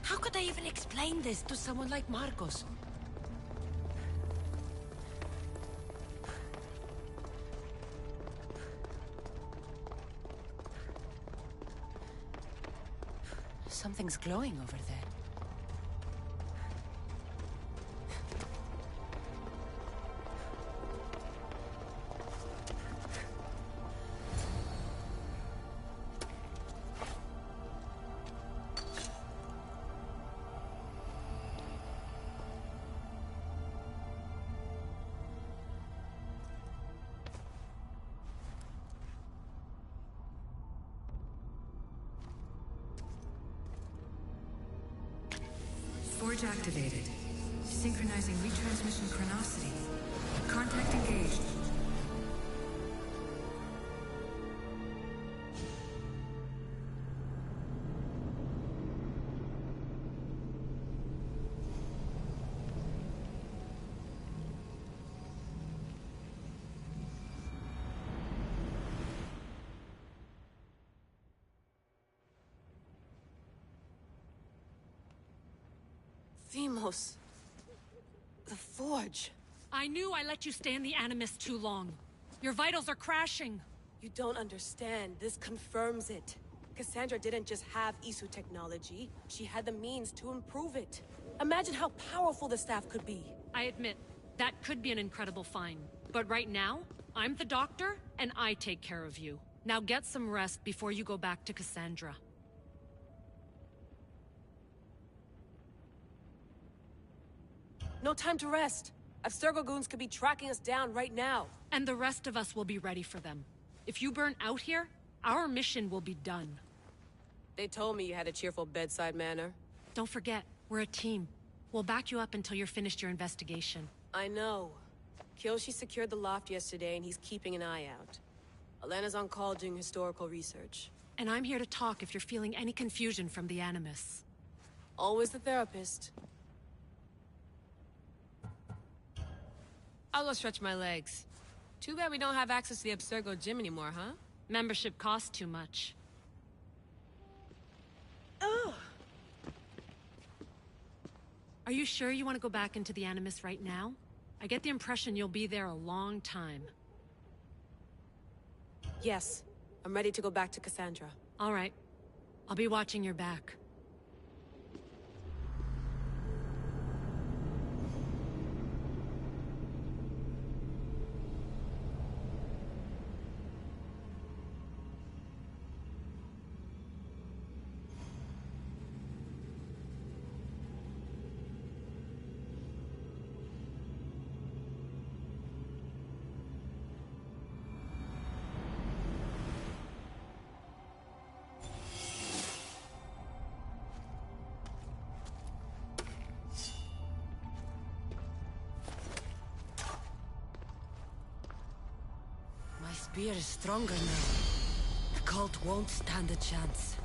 How could I even explain this to someone like Marcos? Something's glowing over there. Forge activated. Synchronizing retransmission chronicity. Contact engaged. Themos. The Forge. I knew I let you stay in the Animus too long. Your vitals are crashing. You don't understand. This confirms it. Cassandra didn't just have Isu technology, she had the means to improve it. Imagine how powerful the staff could be. I admit, that could be an incredible find. But right now, I'm the doctor, and I take care of you. Now get some rest before you go back to Cassandra. No time to rest. Abstergo goons could be tracking us down right now. And the rest of us will be ready for them. If you burn out here, our mission will be done. They told me you had a cheerful bedside manner. Don't forget, we're a team. We'll back you up until you're finished your investigation. I know. Kyoshi secured the loft yesterday and he's keeping an eye out. Elena's on call doing historical research. And I'm here to talk if you're feeling any confusion from the Animus. Always the therapist. I'll go stretch my legs. Too bad we don't have access to the Abstergo gym anymore, huh? Membership costs too much. Ugh. Are you sure you want to go back into the Animus right now? I get the impression you'll be there a long time. Yes. I'm ready to go back to Cassandra. All right. I'll be watching your back. My spear is stronger now. The cult won't stand a chance.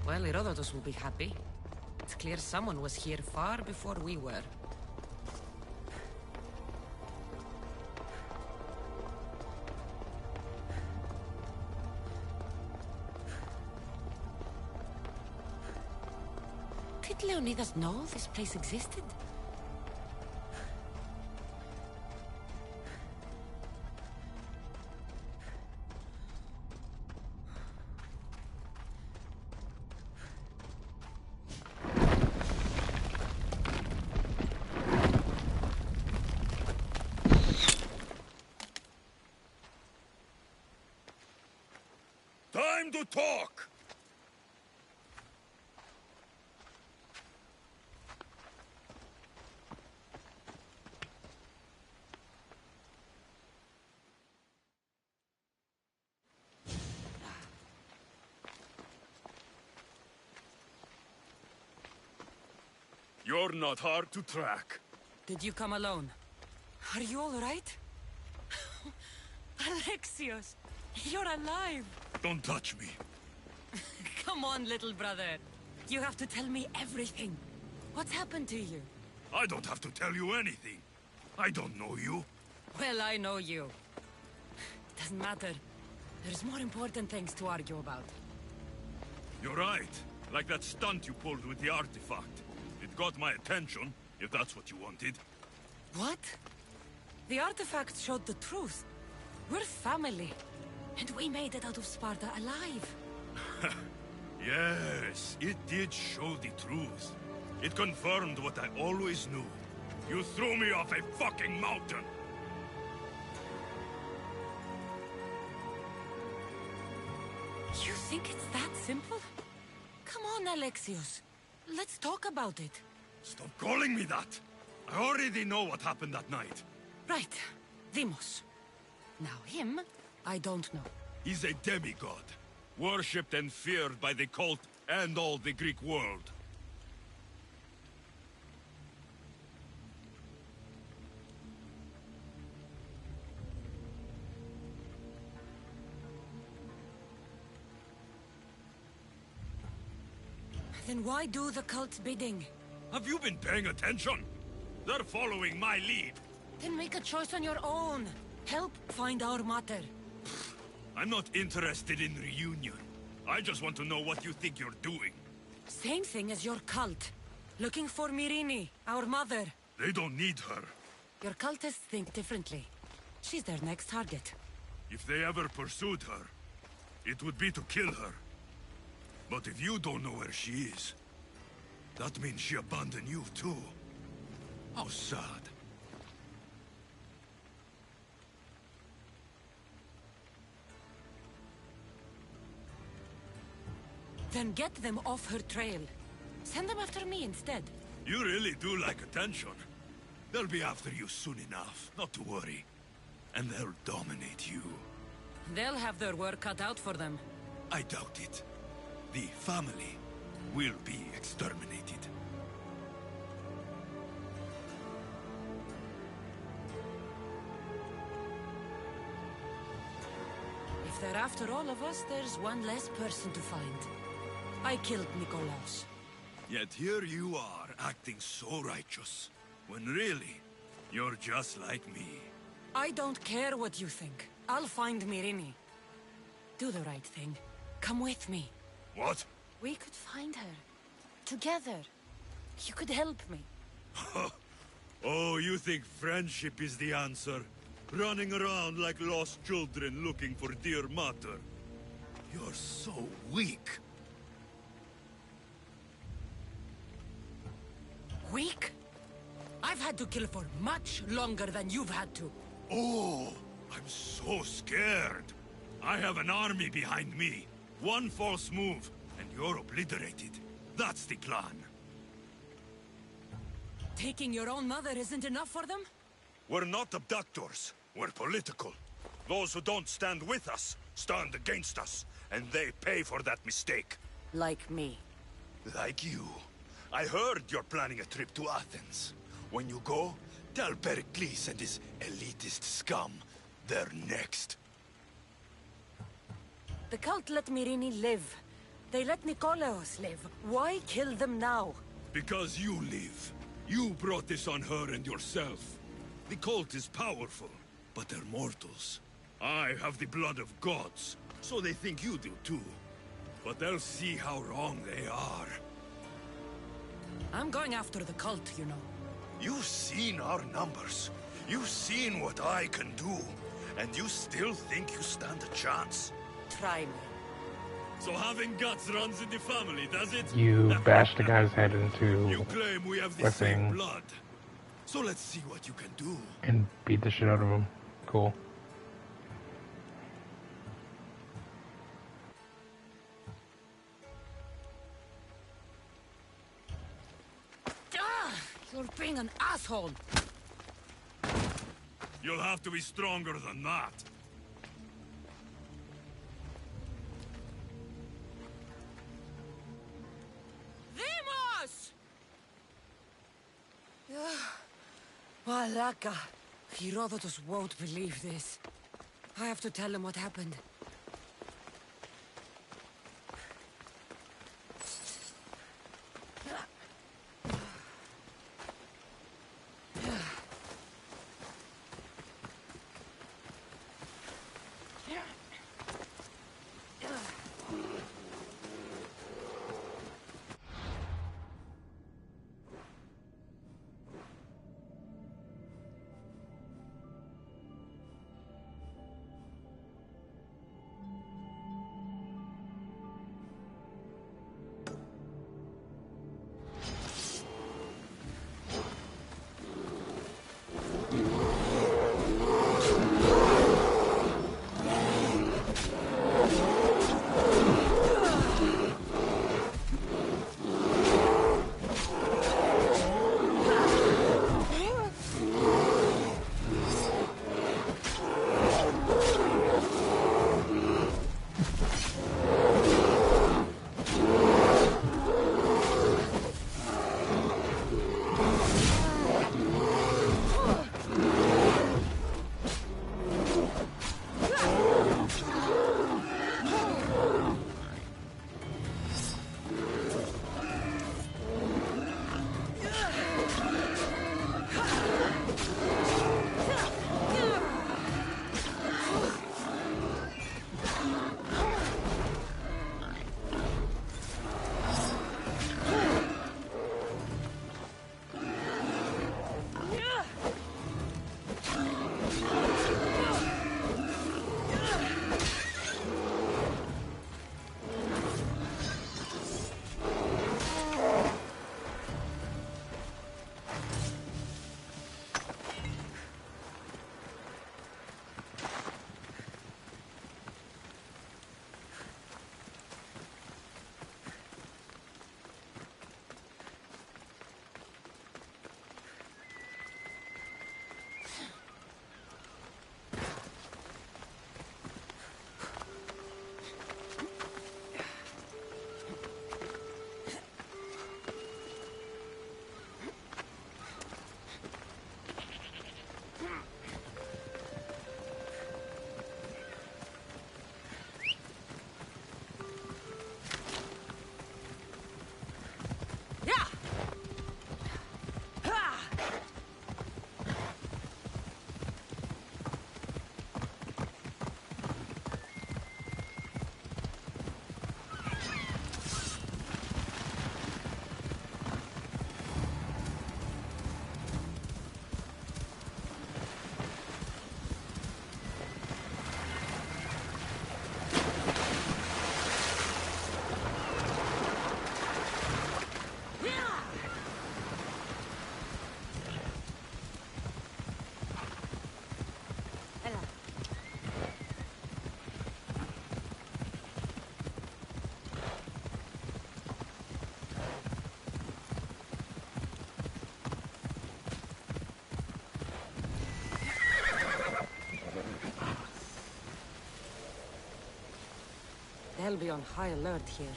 Well, Herodotus will be happy. It's clear someone was here far before we were. Did Leonidas know this place existed? Time to talk! You're not hard to track. Did you come alone? Are you all right? Alexios, you're alive! Don't touch me. Come on, little brother. You have to tell me everything. What's happened to you? I don't have to tell you anything. I don't know you. Well, I know you. Doesn't matter. There's more important things to argue about. You're right. Like that stunt you pulled with the artifact. It got my attention, if that's what you wanted. What? The artifact showed the truth. We're family. And we made it out of Sparta alive. Yes, it did show the truth. It confirmed what I always knew. You threw me off a fucking mountain! You think it's that simple? Come on, Alexios. Let's talk about it. Stop calling me that! I already know what happened that night. Right. Deimos. Now him, I don't know. He's a demigod. Worshipped and feared by the cult and all the Greek world. Then why do the cult's bidding? Have you been paying attention? They're following my lead. Then make a choice on your own. Help find our mater. I'm not interested in reunion. I just want to know what you think you're doing. Same thing as your cult. Looking for Myrrine, our mother. They don't need her. Your cultists think differently. She's their next target. If they ever pursued her, it would be to kill her. But if you don't know where she is, that means she abandoned you too. How sad. Then get them off her trail. Send them after me instead. You really do like attention. They'll be after you soon enough, not to worry. And they'll dominate you. They'll have their work cut out for them. I doubt it. The family will be exterminated. If they're after all of us, there's one less person to find. I killed Nikolaos. Yet here you are, acting so righteous. When really, you're just like me. I don't care what you think. I'll find Myrrine. Do the right thing. Come with me. What? We could find her. Together. You could help me. Oh, you think friendship is the answer? Running around like lost children looking for dear mother. You're so weak. Weak? I've had to kill for much longer than you've had to. Oh, I'm so scared. I have an army behind me. One false move, and you're obliterated. That's the plan. Taking your own mother isn't enough for them? We're not abductors. We're political. Those who don't stand with us, stand against us. And they pay for that mistake. Like me. Like you. I heard you're planning a trip to Athens. When you go, tell Pericles and his elitist scum they're next. The cult let Myrrine live. They let Nikolaos live. Why kill them now? Because you live. You brought this on her and yourself. The cult is powerful, but they're mortals. I have the blood of gods, so they think you do too. But they'll see how wrong they are. I'm going after the cult, you know. You've seen our numbers. You've seen what I can do. And you still think you stand a chance? Try me. So having guts runs in the family, does it? You bashed the guy's head into You claim we have the a same thing blood. So let's see what you can do. and beat the shit out of him. Cool. You're being an asshole. You'll have to be stronger than that. Deimos! Malaka. Herodotus won't believe this. I have to tell him what happened. well be on high alert here.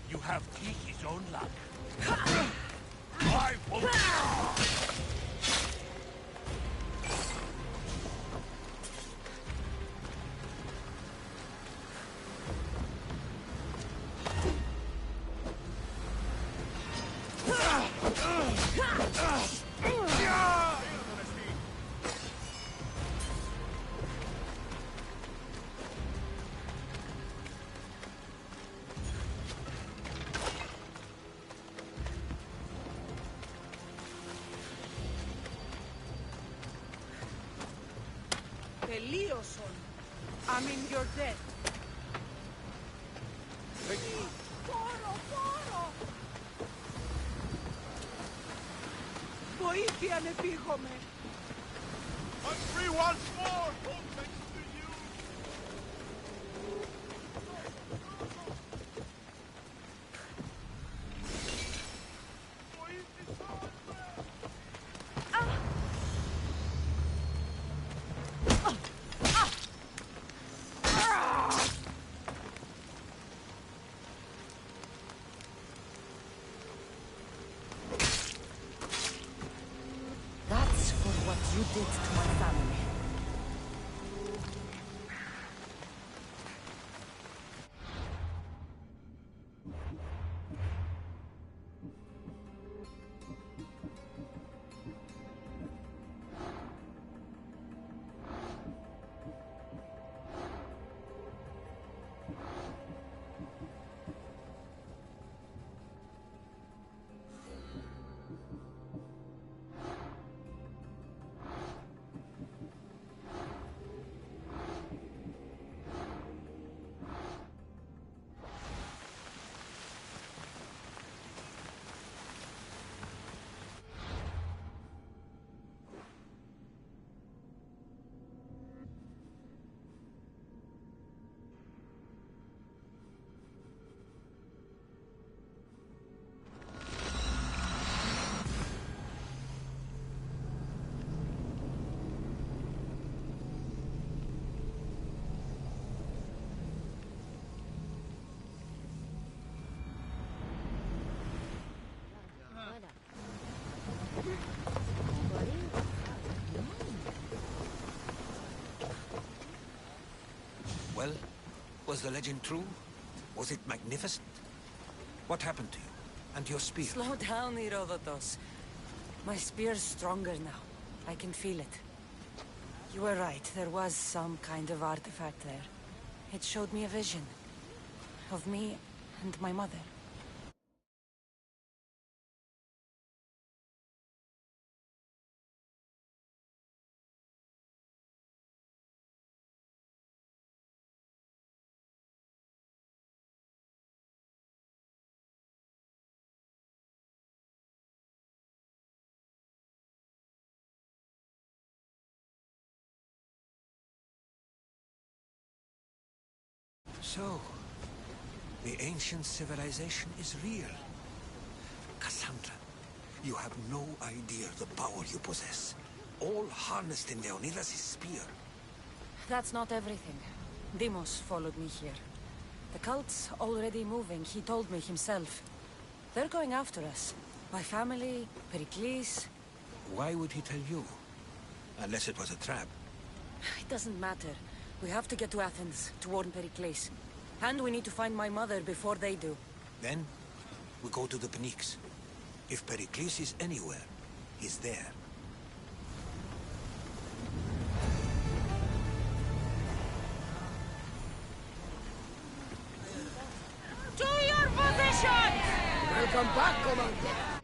You have Kiki's own luck. I will... Elioson, I mean, you're dead. Poro, poro! Βοήθεια ανεπίγομαι. I'm free once more! All thanks to you! That's for what you did to my family. Well, was the legend true? Was it magnificent? What happened to you? And your spear? Slow down, Herodotus. My spear's stronger now. I can feel it. You were right. There was some kind of artifact there. It showed me a vision. Of me and my mother. So, the ancient civilization is real. Cassandra, You have no idea the power you possess. All harnessed in Leonidas' spear. That's not everything. Deimos followed me here. The cult's already moving, he told me himself. They're going after us. My family, Pericles. Why would he tell you? Unless it was a trap. It doesn't matter. We have to get to Athens, to warn Pericles. And we need to find my mother before they do. Then, we go to the Pnyx. If Pericles is anywhere, he's there. To your positions! Welcome back, Commander!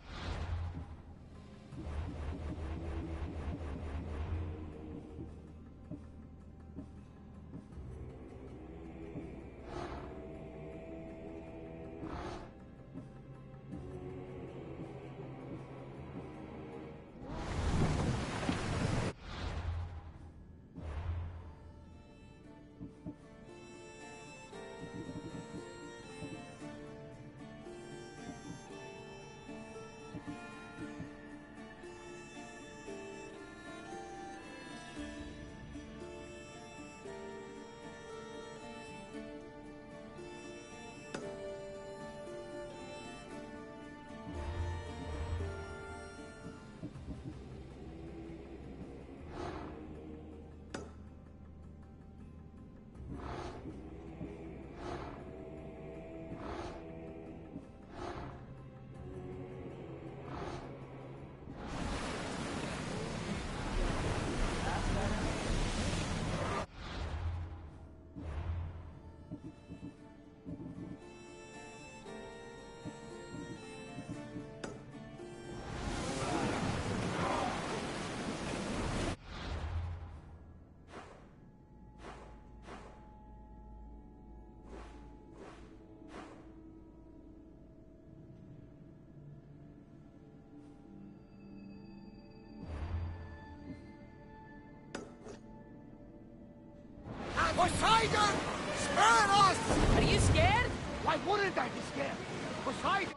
Poseidon! Spare us! Are you scared? Why wouldn't I be scared? Poseidon!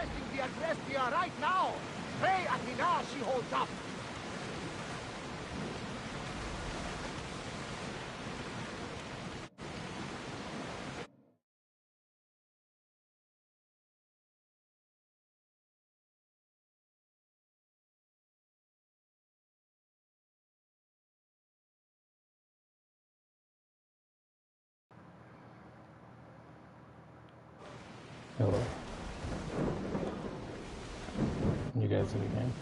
infesting the Agrestia right now! Pray Athena she holds up! Hello. You guys in the game?